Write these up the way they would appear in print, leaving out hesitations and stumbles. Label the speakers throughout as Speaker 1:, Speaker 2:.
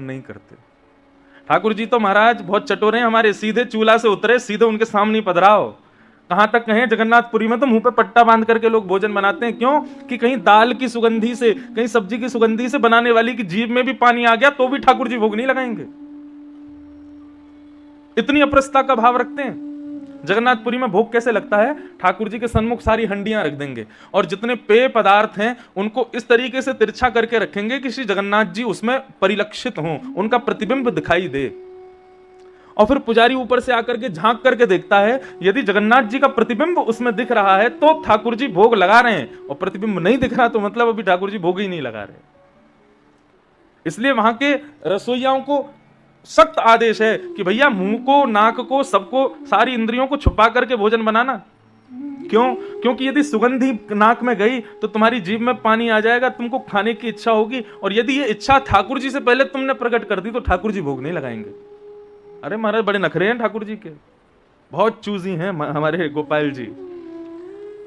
Speaker 1: नहीं करते। ठाकुर जी तो महाराज बहुत चटोरे हैं हमारे, सीधे चूल्हा से उतरे, सीधे उनके सामने पधराओ। कहां तक कहें, जगन्नाथपुरी में तो मुंह पे पट्टा बांध करके लोग भोजन बनाते हैं। क्यों? कि कहीं दाल की सुगंधी से, कहीं सब्जी की सुगंधी से बनाने वाली की जीभ में भी पानी आ गया तो भी ठाकुर जी भोग नहीं लगाएंगे। इतनी अप्रसता का भाव रखते हैं। जगन्नाथपुरी में भोग कैसे लगता है? ठाकुर जी के सन्मुख सारी हंडियां रख देंगे और जितने पेय पदार्थ हैं उनको इस तरीके से तिरछा करके रखेंगे कि श्री जगन्नाथ जी उसमें परिलक्षित हों, उनका प्रतिबिंब दिखाई दे। और फिर पुजारी ऊपर से आकर के झांक करके देखता है, यदि जगन्नाथ जी का प्रतिबिंब उसमें दिख रहा है तो ठाकुर जी भोग लगा रहे हैं, और प्रतिबिंब नहीं दिख रहा तो मतलब अभी ठाकुर जी भोग ही नहीं लगा रहे। इसलिए वहां के रसोइयाओं को सख्त आदेश है कि भैया मुंह को, नाक को, सबको, सारी इंद्रियों को छुपा करके भोजन बनाना। क्यों? क्योंकि यदि सुगंधी नाक में गई तो तुम्हारी जीभ में पानी आ जाएगा, तुमको खाने की इच्छा होगी, और यदि ये इच्छा ठाकुर जी से पहले तुमने प्रकट कर दी तो ठाकुर जी भोग नहीं लगाएंगे। अरे महाराज बड़े नखरे हैं ठाकुर जी के, बहुत चूजी हैं हमारे गोपाल जी।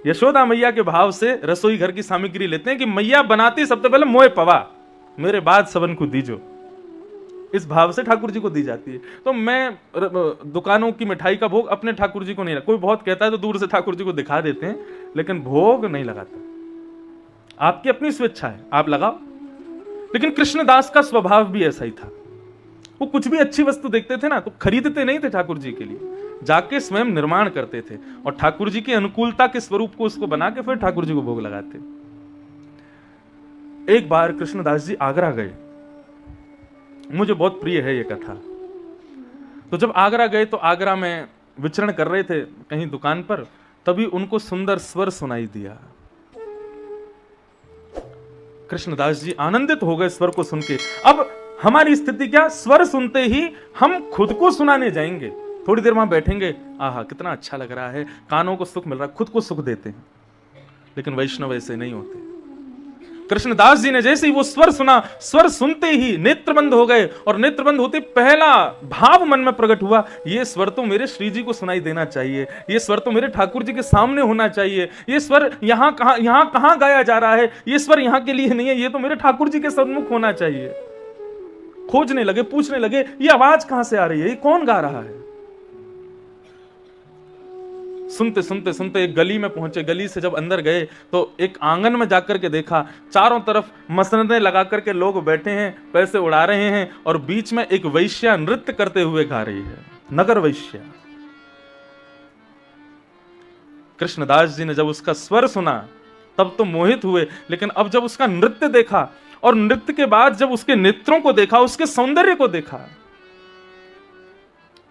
Speaker 1: यशोदा मैया के भाव से रसोई घर की सामग्री लेते हैं कि मैया बनाती सबसे पहले मोए पवा, मेरे बाद सबन को दीजो। इस भाव से ठाकुर जी को दी जाती है। तो मैं दुकानों की मिठाई का भोग अपने ठाकुर जी को नहीं, कोई बहुत कहता है तो दूर से ठाकुर जी को दिखा देते हैं, लेकिन भोग नहीं लगाता। आपकी अपनी स्वेच्छा है, आप लगाओ। लेकिन कृष्णदास का स्वभाव भी ऐसा ही था। वो कुछ भी अच्छी वस्तु देखते थे ना तो खरीदते नहीं थे ठाकुर जी के लिए, जाके स्वयं निर्माण करते थे और ठाकुर जी की अनुकूलता के स्वरूप को उसको बना के फिर ठाकुर जी को भोग लगाते। एक बार कृष्णदास जी आगरा गए, मुझे बहुत प्रिय है ये कथा। तो जब आगरा गए तो आगरा में विचरण कर रहे थे कहीं दुकान पर, तभी उनको सुंदर स्वर सुनाई दिया। कृष्णदास जी आनंदित हो गए स्वर को सुन के। अब हमारी स्थिति क्या, स्वर सुनते ही हम खुद को सुनाने जाएंगे, थोड़ी देर वहां बैठेंगे, आहा कितना अच्छा लग रहा है, कानों को सुख मिल रहा है, खुद को सुख देते हैं। लेकिन वैष्णव ऐसे नहीं होते। कृष्णदास जी ने जैसे ही वो स्वर सुना, स्वर सुनते ही नेत्र बंद हो गए, और नेत्र बंद होते पहला भाव मन में प्रकट हुआ, ये स्वर तो मेरे श्री जी को सुनाई देना चाहिए, ये स्वर तो मेरे ठाकुर जी के सामने होना चाहिए, ये स्वर यहाँ कहां गाया जा रहा है, ये स्वर यहाँ के लिए नहीं है, ये तो मेरे ठाकुर जी के सन्मुख होना चाहिए। खोजने लगे, पूछने लगे, ये आवाज कहां से आ रही है, ये कौन गा रहा है। सुनते सुनते सुनते एक गली में पहुंचे। गली से जब अंदर गए तो एक आंगन में जाकर के देखा, चारों तरफ मसनदें लगा करके लोग बैठे हैं, पैसे उड़ा रहे हैं, और बीच में एक वैश्या नृत्य करते हुए गा रही है, नगर वैश्या। कृष्णदास जी ने जब उसका स्वर सुना तब तो मोहित हुए, लेकिन अब जब उसका नृत्य देखा और नृत्य के बाद जब उसके नेत्रों को देखा, उसके सौंदर्य को देखा,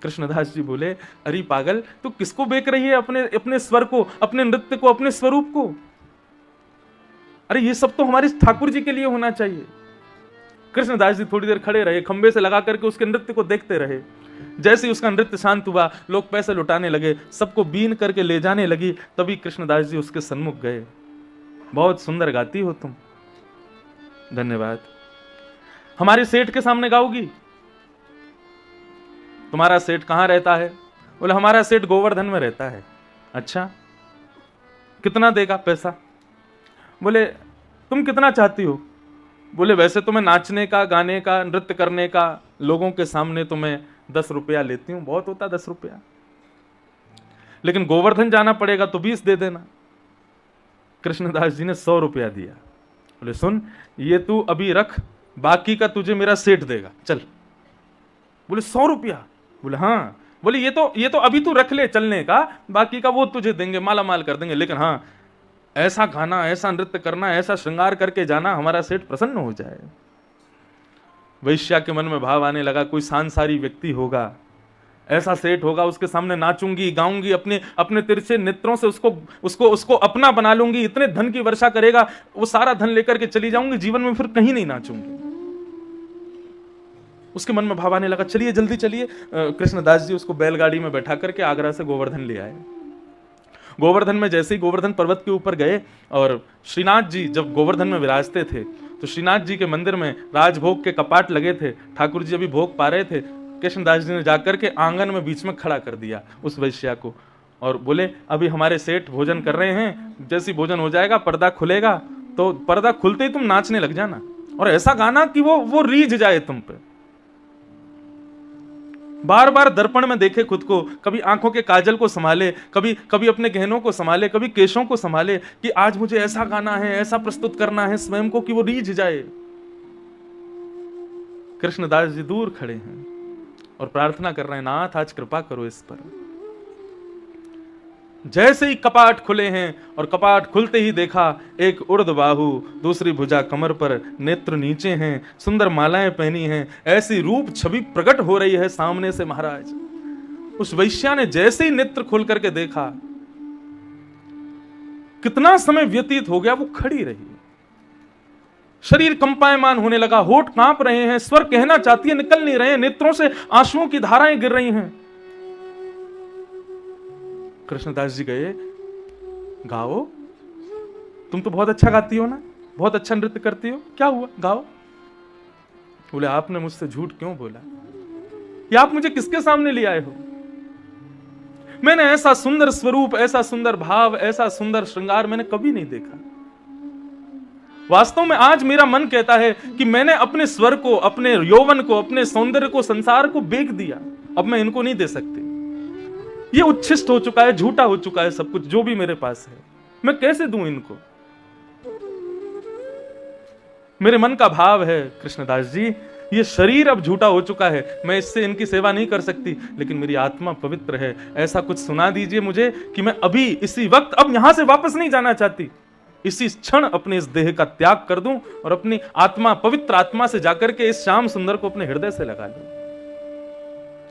Speaker 1: कृष्णदास जी बोले, अरे पागल, तू किसको बेच रही है, अपने स्वर को, अपने नृत्य को, अपने स्वरूप को। अरे ये सब तो हमारे ठाकुर जी के लिए होना चाहिए। कृष्णदास जी थोड़ी देर खड़े रहे, खंबे से लगा करके उसके नृत्य को देखते रहे। जैसे ही उसका नृत्य शांत हुआ, लोग पैसे लुटाने लगे, सबको बीन करके ले जाने लगी, तभी कृष्णदास जी उसके सन्मुख गए। बहुत सुंदर गाती हो तुम, धन्यवाद। हमारे सेठ के सामने गाओगी? तुम्हारा सेठ कहां रहता है? बोले हमारा सेठ गोवर्धन में रहता है। अच्छा, कितना देगा पैसा? बोले तुम कितना चाहती हो? बोले वैसे तो मैं नाचने का, गाने का, नृत्य करने का, लोगों के सामने तो मैं 10 रुपया लेती हूं, बहुत होता 10 रुपया, लेकिन गोवर्धन जाना पड़ेगा तो 20 दे देना। कृष्णदास जी ने 100 रुपया दिया। बोले सुन, ये तू अभी रख, बाकी का तुझे मेरा सेठ देगा, चल। बोले 100 रुपया? बोले हाँ। बोले ये तो अभी तू रख ले चलने का, बाकी का वो तुझे देंगे, माला माल कर देंगे, लेकिन हाँ ऐसा गाना, ऐसा नृत्य करना, ऐसा श्रृंगार करके जाना, हमारा सेठ प्रसन्न हो जाए। वैश्या के मन में भाव आने लगा, कोई सांसारी व्यक्ति होगा, ऐसा सेठ होगा, उसके सामने नाचूंगी, गाऊंगी, अपने तिरछे नेत्रों से उसको अपना बना लूंगी, इतने धन की वर्षा करेगा, वो सारा धन लेकर के चली जाऊंगी, जीवन में फिर कहीं नहीं नाचूंगी। उसके मन में भाव आने लगा, चलिए जल्दी चलिए। कृष्णदास जी उसको बैलगाड़ी में बैठा करके आगरा से गोवर्धन ले आए। गोवर्धन में जैसे ही गोवर्धन पर्वत के ऊपर गए, और श्रीनाथ जी जब गोवर्धन में विराजते थे तो श्रीनाथ जी के मंदिर में राजभोग के कपाट लगे थे, ठाकुर जी अभी भोग पा रहे थे। कृष्णदास जी ने जाकर के आंगन में बीच में खड़ा कर दिया उस वैश्या को, और बोले अभी हमारे सेठ भोजन कर रहे हैं, जैसे भोजन हो जाएगा पर्दा खुलेगा, तो पर्दा खुलते ही तुम नाचने लग जाना, और ऐसा गाना कि वो रीझ जाए तुम पे। बार बार दर्पण में देखे खुद को, कभी आंखों के काजल को संभाले, कभी कभी अपने गहनों को संभाले, कभी केशों को संभाले कि आज मुझे ऐसा गाना है, ऐसा प्रस्तुत करना है स्वयं को कि वो रीझ जाए। कृष्णदास जी दूर खड़े हैं और प्रार्थना कर रहे हैं, नाथ आज कृपा करो इस पर। जैसे ही कपाट खुले हैं और कपाट खुलते ही देखा एक उर्द बाहु, दूसरी भुजा कमर पर, नेत्र नीचे हैं, सुंदर मालाएं पहनी हैं, ऐसी रूप छवि प्रकट हो रही है सामने से महाराज। उस वैश्या ने जैसे ही नेत्र खोल करके देखा, कितना समय व्यतीत हो गया, वो खड़ी रही, शरीर कंपायमान होने लगा, होठ कांप रहे हैं, स्वर कहना चाहती है, निकल नहीं रहे, नेत्रों से आंसुओं की धाराएं गिर रही हैं। कृष्णदास जी गए, गाओ, तुम तो बहुत अच्छा गाती हो ना, बहुत अच्छा नृत्य करती हो, क्या हुआ, गाओ। बोले आपने मुझसे झूठ क्यों बोला, या आप मुझे किसके सामने ले आए हो? मैंने ऐसा सुंदर स्वरूप, ऐसा सुंदर भाव, ऐसा सुंदर श्रृंगार मैंने कभी नहीं देखा। वास्तव में आज मेरा मन कहता है कि मैंने अपने स्वर को, अपने यौवन को, अपने सौंदर्य को, संसार को बेच दिया। अब मैं इनको नहीं दे सकती, ये उच्छिष्ट हो चुका है, झूठा हो चुका है सब कुछ जो भी मेरे पास है, मैं कैसे दूं इनको? मेरे मन का भाव है कृष्णदास जी, ये शरीर अब झूठा हो चुका है, मैं इससे इनकी सेवा नहीं कर सकती, लेकिन मेरी आत्मा पवित्र है। ऐसा कुछ सुना दीजिए मुझे कि मैं अभी इसी वक्त अब यहां से वापस नहीं जाना चाहती, इसी क्षण अपने इस देह का त्याग कर दूं और अपनी आत्मा, पवित्र आत्मा से जाकर के इस श्याम सुंदर को अपने हृदय से लगा लूं।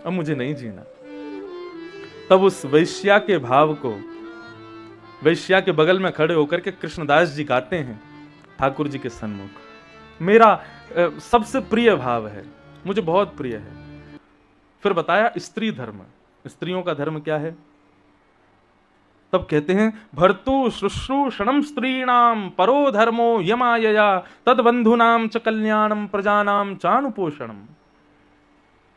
Speaker 1: अब मुझे नहीं जीना। तब उस वैश्या के भाव को, वैश्या के बगल में खड़े होकर के कृष्णदास जी गाते हैं ठाकुर जी के सन्मुख, मेरा सबसे प्रिय भाव है, मुझे बहुत प्रिय है। फिर बताया स्त्री धर्म, स्त्रियों का धर्म क्या है। तब कहते हैं, भर्तु शुश्रूषणम स्त्रीणाम परो धर्मो यमायया तद्बंधुनाम च कल्याणम प्रजानाम चानुपोषणम।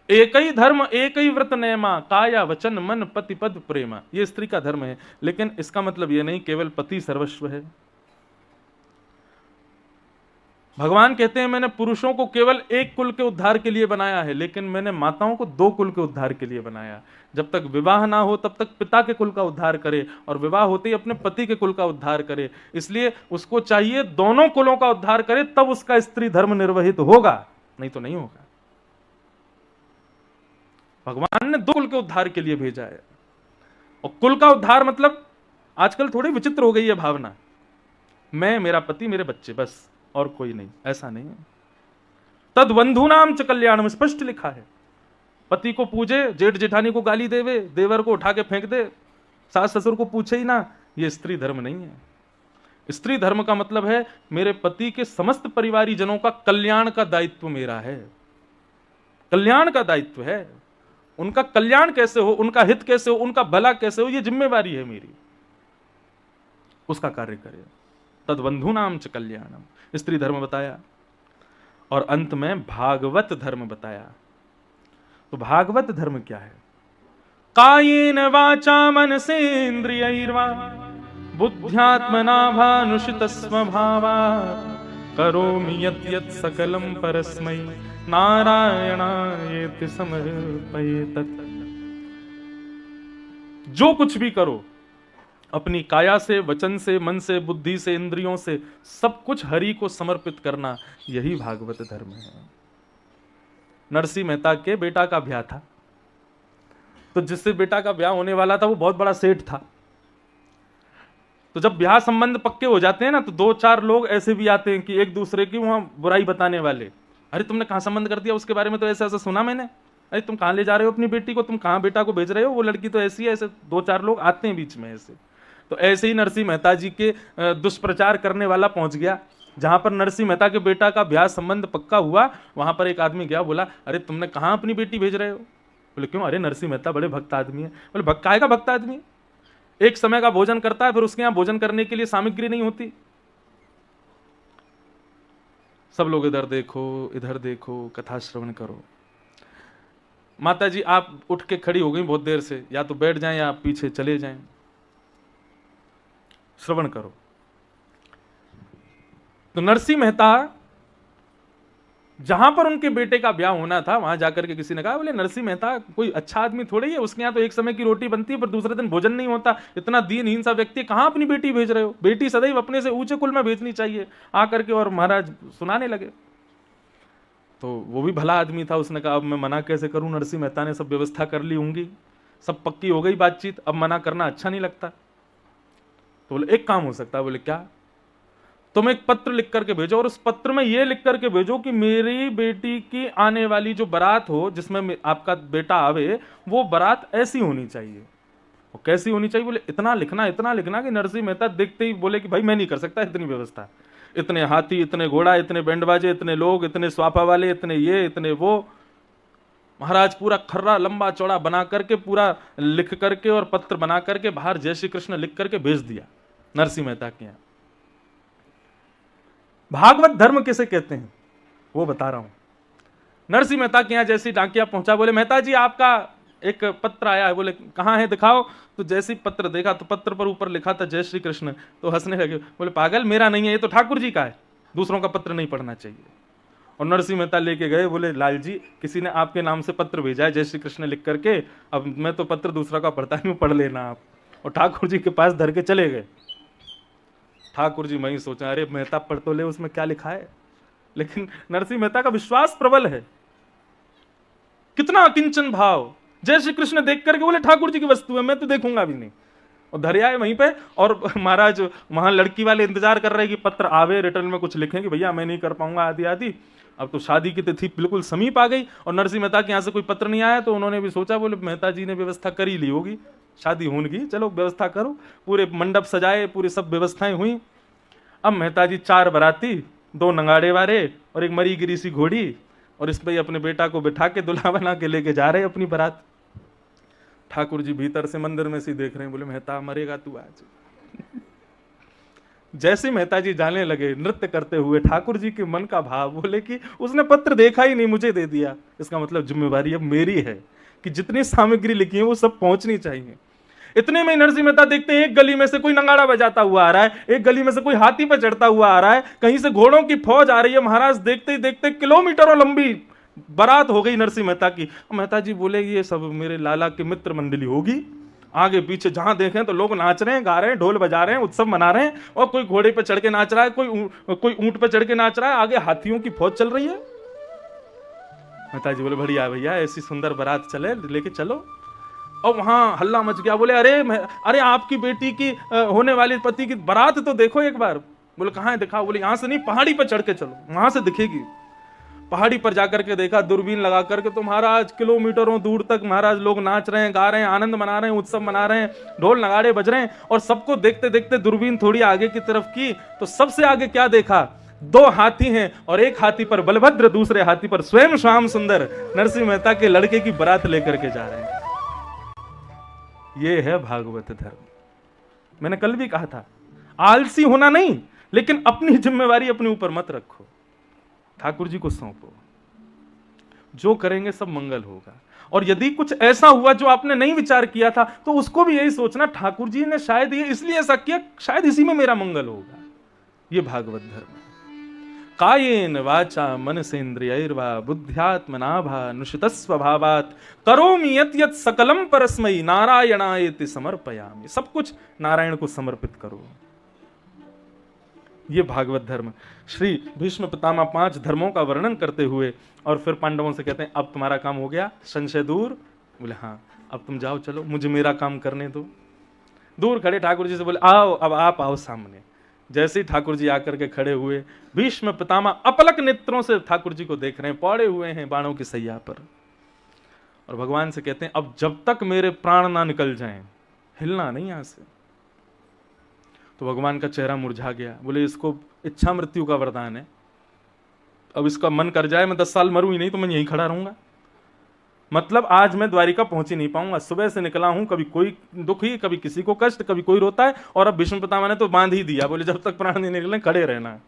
Speaker 1: एक ही धर्म, एक ही व्रत नेमा, काया वचन मन पति पद प्रेमा। ये स्त्री का धर्म है, लेकिन इसका मतलब ये नहीं केवल पति सर्वस्व है। भगवान कहते हैं मैंने पुरुषों को केवल एक कुल के उद्धार के लिए बनाया है, लेकिन मैंने माताओं को दो कुल के उद्धार के लिए बनाया। जब तक विवाह ना हो तब तक पिता के कुल का उद्धार करे, और विवाह होते ही अपने पति के कुल का उद्धार करे। इसलिए उसको चाहिए दोनों कुलों का उद्धार करे, तब उसका स्त्री धर्म निर्वहित होगा, नहीं तो नहीं होगा। भगवान ने दो कुल के उद्धार के लिए भेजा है। और कुल का उद्धार मतलब आजकल थोड़ी विचित्र हो गई है भावना, मैं, मेरा पति, मेरे बच्चे, बस, और कोई नहीं, ऐसा नहीं है। तद बंधुनाम च कल्याणम स्पष्ट लिखा है। पति को पूजे, जेठ जेठानी को गाली देवे, देवर को उठा के फेंक दे, सास ससुर को पूछे ही ना, ये स्त्री धर्म नहीं है। स्त्री धर्म का मतलब है मेरे पति के समस्त परिवारी जनों का कल्याण का दायित्व मेरा है, कल्याण का दायित्व है। उनका कल्याण कैसे हो, उनका हित कैसे हो, उनका भला कैसे हो, ये जिम्मेवारी है मेरी, उसका कार्य करे। तद्बंधुनाम च कल्याणम, स्त्री धर्म बताया। और अंत में भागवत धर्म बताया। तो भागवत धर्म क्या है? कायेन वाचा मनसेन्द्रियैर्वा बुद्ध्यात्मना भानुषित स्वभावा करोमि यत् यत् सकलम परस्मै नारायणायेति समर्पयेत्। जो कुछ भी करो अपनी काया से, वचन से, मन से, बुद्धि से, इंद्रियों से, सब कुछ हरि को समर्पित करना, यही भागवत धर्म है। नरसिंह मेहता के बेटा का ब्याह था, तो जिससे बेटा का ब्याह होने वाला था वो बहुत बड़ा सेठ था। तो जब ब्याह संबंध पक्के हो जाते हैं ना, तो दो चार लोग ऐसे भी आते हैं कि एक दूसरे की वहां बुराई बताने वाले, अरे तुमने कहां संबंध कर दिया, उसके बारे में तो ऐसा ऐसा सुना मैंने, अरे तुम कहां ले जा रहे हो अपनी बेटी को, तुम कहां बेटा को भेज रहे हो, वो लड़की तो ऐसी है, ऐसे दो चार लोग आते हैं बीच में ऐसे। तो ऐसे ही नरसिंह मेहता जी के दुष्प्रचार करने वाला पहुंच गया। जहां पर नरसिंह मेहता के बेटा का ब्याह संबंध पक्का हुआ, वहां पर एक आदमी गया, बोला अरे तुमने कहां अपनी बेटी भेज रहे हो? बोले क्यों? अरे नरसिंह मेहता बड़े भक्त आदमी है। बोले भक्त काहे का भक्त आदमी है? एक समय का भोजन करता है, फिर उसके यहां भोजन करने के लिए सामग्री नहीं होती। सब लोग इधर देखो, इधर देखो, कथा श्रवण करो। माता जी आप उठ के खड़ी हो गई बहुत देर से, या तो बैठ जाएं या पीछे चले जाएं, श्रवण करो। तो नरसिंह मेहता जहां पर उनके बेटे का ब्याह होना था वहां जाकर के किसी ने कहा, बोले नरसिंह मेहता कोई अच्छा आदमी थोड़ी ही है, उसके यहाँ तो एक समय की रोटी बनती है पर दूसरे दिन भोजन नहीं होता, इतना दीनहीन सा व्यक्ति, कहां अपनी बेटी भेज रहे हो? बेटी सदैव अपने से ऊंचे कुल में भेजनी चाहिए। आकर के और महाराज सुनाने लगे। तो वो भी भला आदमी था, उसने कहा अब मैं मना कैसे करूं? नरसिंह मेहता ने सब व्यवस्था कर ली होंगी, सब पक्की हो गई बातचीत, अब मना करना अच्छा नहीं लगता। तो बोले एक काम हो सकता है। बोले क्या? तुम एक पत्र लिख करके भेजो और उस पत्र में यह लिख करके भेजो कि मेरी बेटी की आने वाली जो बारात हो, जिसमें आपका बेटा आवे, वो बारात ऐसी होनी चाहिए। वो कैसी होनी चाहिए? बोले इतना लिखना कि नरसिंह मेहता देखते ही बोले कि भाई मैं नहीं कर सकता इतनी व्यवस्था, इतने हाथी, इतने घोड़ा, इतने बैंड बाजे, इतने लोग, इतने स्वापा वाले, इतने ये, इतने वो। महाराज पूरा खर्रा लंबा चौड़ा बना करके, पूरा लिख करके और पत्र बना करके बाहर जय श्री कृष्ण लिख करके भेज दिया नरसिंह मेहता के यहाँ। भागवत धर्म किसे कहते हैं वो बता रहा हूं। नरसिंह मेहता के यहाँ जैसी डाकिया पहुंचा, बोले मेहता जी आपका एक पत्र आया है। बोले कहाँ है दिखाओ। तो जैसे पत्र देखा तो पत्र पर ऊपर लिखा था जय श्री कृष्ण। तो हंसने लगे, बोले पागल, मेरा नहीं है, ये तो ठाकुर जी का है, दूसरों का पत्र नहीं पढ़ना चाहिए। और नरसिंह मेहता लेके गए, बोले लाल जी किसी ने आपके नाम से पत्र भेजा है जय श्री कृष्ण लिख करके, अब मैं तो पत्र दूसरा का पढ़ता नहीं हूं, पढ़ लेना आप। और ठाकुर जी के पास धर के चले गए। ठाकुर जी वहीं सोचा, अरे मेहता पढ़ तो ले, उसमें क्या लिखा है। लेकिन नरसिंह मेहता का विश्वास प्रबल है, कितना अकिंचन भाव। जय श्री कृष्ण देख करके बोले ठाकुर जी की वस्तु है, मैं तो देखूंगा भी नहीं। और धर आए वहीं पे। और महाराज वहां लड़की वाले इंतजार कर रहे हैं कि पत्र आवे, रिटर्न में कुछ लिखें कि भैया मैं नहीं कर पाऊंगा आदि आदि। अब तो शादी की तिथि बिल्कुल समीप आ गई और नरसिंह मेहता के यहाँ से कोई पत्र नहीं आया। तो उन्होंने भी सोचा, बोले मेहता जी ने व्यवस्था कर ही ली होगी, शादी होने की, चलो व्यवस्था करो। पूरे मंडप सजाए, पूरी सब व्यवस्थाएं हुई। अब मेहता जी 4 बाराती, 2 नंगाड़े वाले और एक मरी गिरी सी घोड़ी, और इस पे अपने बेटा को बिठा के दुल्हा बना के लेके जा रहे अपनी बारात। ठाकुर जी भीतर से मंदिर में से देख रहे हैं, बोले मेहता मरेगा तू आज। जैसे मेहता जी जाने लगे नृत्य करते हुए, ठाकुर जी के मन का भाव, बोले कि उसने पत्र देखा ही नहीं, मुझे दे दिया, इसका मतलब जिम्मेवारी अब मेरी है कि जितनी सामग्री लिखी है वो सब पहुंचनी चाहिए। इतने में नरसिंह मेहता देखते हैं एक गली में से कोई नंगाड़ा बजाता हुआ आ रहा है, एक गली में से कोई हाथी पर चढ़ता हुआ आ रहा है, कहीं से घोड़ों की फौज आ रही है। महाराज देखते ही देखते किलोमीटरों लंबी बारात हो गई नरसिंह मेहता की। मेहता जी बोले ये सब मेरे लाला की मित्र मंडली होगी। आगे पीछे जहां देखें तो लोग नाच रहे हैं, गा रहे हैं, ढोल बजा रहे हैं, उत्सव मना रहे हैं, और कोई घोड़े पे चढ़ के नाच रहा है, कोई ऊंट पे चढ़ के नाच रहा है, आगे हाथियों की फौज चल रही है। मेहता जी बोले बढ़िया भैया, ऐसी सुंदर बारात चले, लेके चलो। और वहां हल्ला मच गया। बोले अरे आपकी बेटी की होने वाली पति की बारात तो देखो एक बार। बोले कहां है दिखाओ। बोले यहां से नहीं, पहाड़ी पर चढ़ के चलो, वहां से दिखेगी। पहाड़ी पर जाकर के देखा, दूरबीन लगा करके, तो महाराज किलोमीटरों दूर तक महाराज लोग नाच रहे हैं, गा रहे हैं, आनंद मना रहे हैं, उत्सव मना रहे हैं, ढोल नगाड़े बज रहे हैं। और सबको देखते देखते दूरबीन थोड़ी आगे की तरफ की तो सबसे आगे क्या देखा? 2 हाथी हैं और एक हाथी पर बलभद्र, दूसरे हाथी पर स्वयं श्याम सुंदर नरसिंह मेहता के लड़के की बारात लेकर के जा रहे हैं। ये है भागवत धर्म। मैंने कल भी कहा था, आलसी होना नहीं, लेकिन अपनी जिम्मेवारी अपने ऊपर मत रखो, ठाकुर जी को सौंपो, जो करेंगे सब मंगल होगा। और यदि कुछ ऐसा हुआ जो आपने नहीं विचार किया था, तो उसको भी यही सोचना ठाकुर जी ने शायद ये इसलिए ऐसा किया, शायद इसी में मेरा मंगल होगा। ये भागवत धर्म है। कायेन वाचा मनसेन्द्रियैर्वा बुद्ध्यात्मना नुषितस्वभावात् करोमि यत् यत् सकलम परस्मै नारायणायेति समर्पयामि। सब कुछ नारायण को समर्पित करो। ये भागवत धर्म। श्री भीष्म पितामह 5 धर्मों का वर्णन करते हुए और फिर पांडवों से कहते हैं अब तुम्हारा काम हो गया, संशय दूर। बोले हाँ, अब तुम जाओ, चलो मुझे मेरा काम करने दो। दूर खड़े ठाकुर जी से बोले आओ, अब आप आओ सामने। जैसे ही ठाकुर जी आकर के खड़े हुए, भीष्म पितामह अपलक नेत्रों से ठाकुर जी को देख रहे हैं, पौड़े हुए हैं बाणों की सैया पर, और भगवान से कहते हैं अब जब तक मेरे प्राण ना निकल जाएं, हिलना नहीं यहां से। तो भगवान का चेहरा मुरझा गया। बोले इसको इच्छा मृत्यु का वरदान है, अब इसका मन कर जाए मैं 10 साल मरूं ही नहीं तो मैं यहीं खड़ा रहूंगा। मतलब आज मैं द्वारिका पहुंच ही नहीं पाऊंगा। सुबह से निकला हूं, कभी कोई दुखी, कभी किसी को कष्ट, कभी कोई रोता है, और अब भीष्म पितामह ने तो बांध ही दिया। बोले जब तक प्राण नहीं निकले खड़े रहना।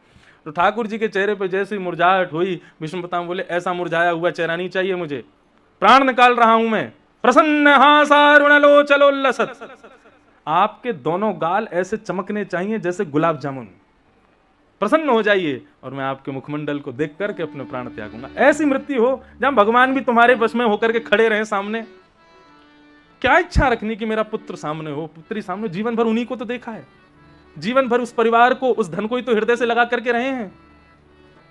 Speaker 1: तो ठाकुर जी के चेहरे पे जैसी मुरझाहट हुई, भीष्म पितामह बोले ऐसा मुरझाया हुआ चेहरा नहीं चाहिए मुझे, प्राण निकाल रहा हूं मैं। प्रसन्न हासारुणलोचलोल्लसत्। आपके दोनों गाल ऐसे चमकने चाहिए जैसे गुलाब जामुन। प्रसन्न हो जाइए और मैं आपके मुखमंडल को देख करके अपने प्राण त्यागूंगा। ऐसी मृत्यु हो जहां भगवान भी तुम्हारे वश में होकर के खड़े रहे सामने। क्या इच्छा रखनी कि मेरा पुत्र सामने हो, पुत्री सामने, जीवन भर उन्हीं को तो देखा है, जीवन भर उस परिवार को, उस धन को ही तो हृदय से लगा करके रहे हैं।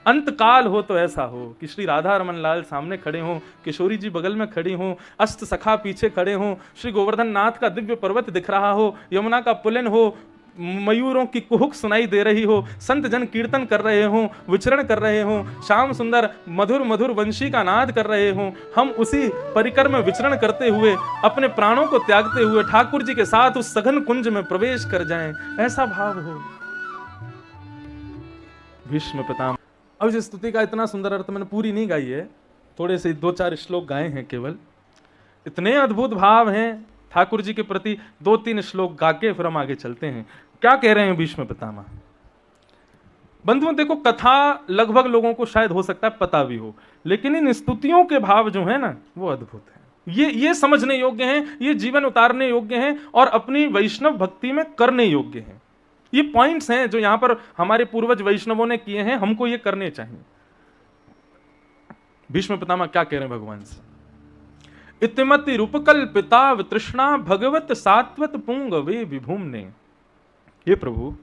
Speaker 1: अंत काल हो तो ऐसा हो कि श्री राधा रमन लाल सामने खड़े हों, किशोरी जी बगल में खड़ी हों, अष्ट सखा पीछे खड़े हों, श्री गोवर्धन नाथ का दिव्य पर्वत दिख रहा हो, यमुना का पुलिन हो, मयूरों की कुहुक सुनाई दे रही हो, संत जन कीर्तन कर रहे हों, विचरण कर रहे हों, श्याम सुंदर मधुर मधुर वंशी का नाद कर रहे हों, हम उसी परिकर में विचरण करते हुए अपने प्राणों को त्यागते हुए ठाकुर जी के साथ उस सघन कुंज में प्रवेश कर जाएं, ऐसा भाव हो। भीष्म पितामह। अब इस स्तुति का इतना सुंदर अर्थ मैंने पूरी नहीं गाई है, थोड़े से 2-4 श्लोक गाए हैं केवल। इतने अद्भुत भाव हैं ठाकुर जी के प्रति, 2-3 श्लोक गा के फिर हम आगे चलते हैं। क्या कह रहे हैं भीष्म पितामह? बंधुओं देखो, कथा लगभग लोगों को शायद हो सकता है पता भी हो, लेकिन इन स्तुतियों के भाव जो है ना वो अद्भुत है। ये समझने योग्य हैं, ये जीवन उतारने योग्य हैं और अपनी वैष्णव भक्ति में करने योग्य हैं। ये पॉइंट्स हैं जो यहां पर हमारे पूर्वज वैष्णवों ने किए हैं, हमको ये करने चाहिए। भीष्म पितामह क्या कह रहे हैं भगवान से? इतिमति रूपकल्पिता तृष्णा भगवत सात्वत पुंगवे विभूम्ने। ये प्रभु,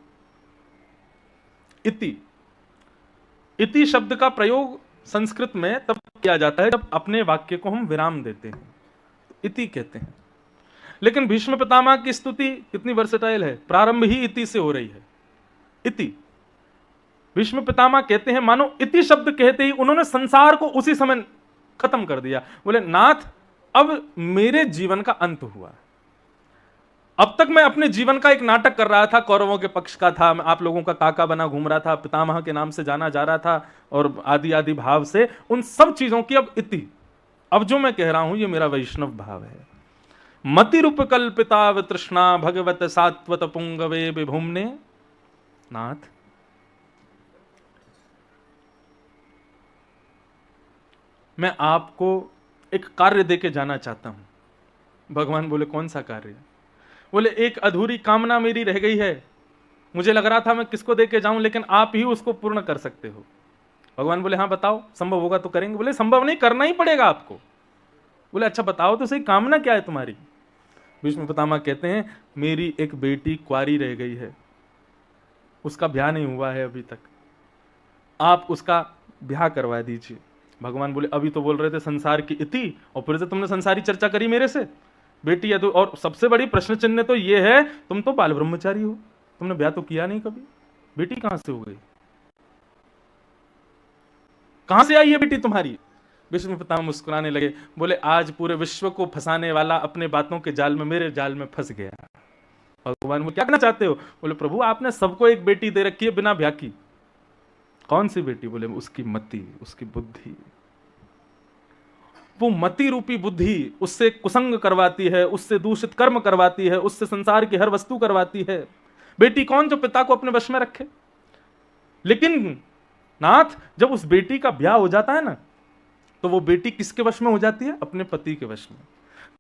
Speaker 1: इति शब्द का प्रयोग संस्कृत में तब किया जाता है जब अपने वाक्य को हम विराम देते हैं, इति कहते हैं। लेकिन भीष्म पितामह की स्तुति कितनी वर्सेटाइल है, प्रारंभ ही इति से हो रही है। इति भीष्म पितामह कहते हैं मानो इति शब्द कहते ही उन्होंने संसार को उसी समय खत्म कर दिया। बोले नाथ, अब मेरे जीवन का अंत हुआ। अब तक मैं अपने जीवन का एक नाटक कर रहा था, कौरवों के पक्ष का था, मैं आप लोगों का काका बना घूम रहा था, पितामह के नाम से जाना जा रहा था और आदि आदि भाव से उन सब चीजों की अब इति, अब जो मैं कह रहा हूं ये मेरा वैष्णव भाव है। मति रूप कल्पिता तृष्णा भगवत सात्वत पुंगवे विभूम्ने। नाथ, मैं आपको एक कार्य देके जाना चाहता हूं। भगवान बोले कौन सा कार्य? बोले एक अधूरी कामना मेरी रह गई है, मुझे लग रहा था मैं किसको देके जाऊं, लेकिन आप ही उसको पूर्ण कर सकते हो। भगवान बोले हाँ बताओ, संभव होगा तो करेंगे। बोले संभव नहीं, करना ही पड़ेगा आपको। बोले अच्छा बताओ तो सही, कामना क्या है तुम्हारी? भीष्म पितामह कहते हैं मेरी एक बेटी क्वारी रह गई है, उसका ब्याह नहीं हुआ है अभी तक, आप उसका ब्याह करवा दीजिए। भगवान बोले अभी तो बोल रहे थे संसार की इति और फिर से तुमने संसारी चर्चा करी मेरे से। बेटी है तो, और सबसे बड़ी प्रश्न चिन्ह तो ये है तुम तो बाल ब्रह्मचारी हो, तुमने ब्याह तो किया नहीं कभी, बेटी कहां से हो गई, कहां से आई है बेटी तुम्हारी? भीष्म पितामह मुस्कुराने लगे, बोले आज पूरे विश्व को फंसाने वाला अपने बातों के जाल में, मेरे जाल में फंस गया। भगवान वो क्या कहना चाहते हो? बोले प्रभु आपने सबको एक बेटी दे रखी है बिना ब्याह की। कौन सी बेटी? बोले उसकी मति, उसकी बुद्धि। वो मति रूपी बुद्धि उससे कुसंग करवाती है, उससे दूषित कर्म करवाती है, उससे संसार की हर वस्तु करवाती है। बेटी कौन जो पिता को अपने वश में रखे? लेकिन नाथ जब उस बेटी का ब्याह हो जाता है ना, तो वो बेटी किसके वश में हो जाती है? अपने पति के वश में।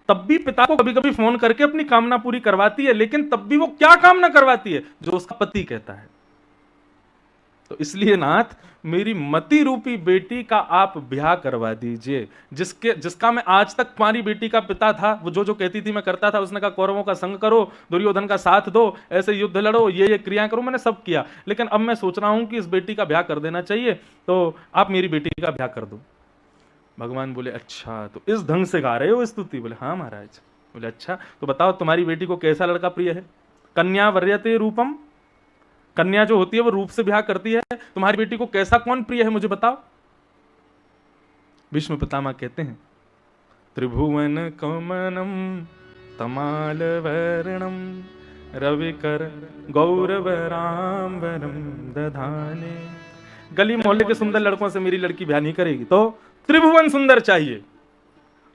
Speaker 1: तब भी पिता को कभी कभी फोन करके अपनी कामना पूरी करवाती है, लेकिन तब भी वो क्या कामना करवाती है? जो उसका पति कहता है। तो इसलिए नाथ मेरी मति रूपी बेटी का आप ब्याह करवा दीजिए, जिसका मैं आज तक तुम्हारी बेटी का पिता था, वो जो जो कहती थी मैं करता था। उसने कहा कौरवों का संग करो, दुर्योधन का साथ दो, ऐसे युद्ध लड़ो, ये क्रियाएं करो, मैंने सब किया। लेकिन अब मैं सोच रहा हूं कि इस बेटी का ब्याह कर देना चाहिए, तो आप मेरी बेटी का ब्याह कर दो। भगवान बोले अच्छा तो इस ढंग से गा रहे हो स्तुति? बोले हाँ महाराज। बोले अच्छा तो बताओ तुम्हारी बेटी को कैसा लड़का प्रिय है? कन्या वर्यते रूपम, कन्या जो होती है वो रूप से ब्याह करती है, तुम्हारी बेटी को कैसा कौन प्रिय है मुझे बताओ। भीष्म पितामह कहते हैं त्रिभुवन कमनम तमाल वर्णम रविकर गौरव रामवरम दधाने। गली मोहल्ले के सुंदर लड़कों से मेरी लड़की ब्याह नहीं करेगी, तो त्रिभुवन सुंदर चाहिए,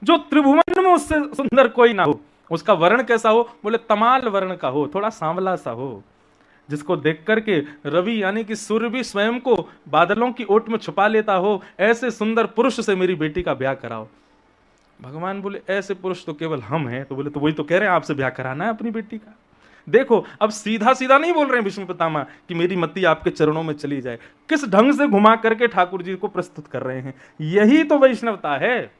Speaker 1: जो त्रिभुवन में उससे सुंदर कोई ना हो। उसका वर्ण कैसा हो? बोले तमाल वर्ण का हो, थोड़ा सांवला सा हो, जिसको देख करके रवि यानी कि सूर्य भी स्वयं को बादलों की ओट में छुपा लेता हो। ऐसे सुंदर पुरुष से मेरी बेटी का ब्याह कराओ। भगवान बोले ऐसे पुरुष तो केवल हम हैं। तो बोले तो वही तो कह रहे हैं आपसे ब्याह कराना है अपनी बेटी का। देखो अब सीधा सीधा नहीं बोल रहे हैं भीष्म पितामह कि मेरी मति आपके चरणों में चली जाए, किस ढंग से घुमा करके ठाकुर जी को प्रस्तुत कर रहे हैं। यही तो वैष्णवता है।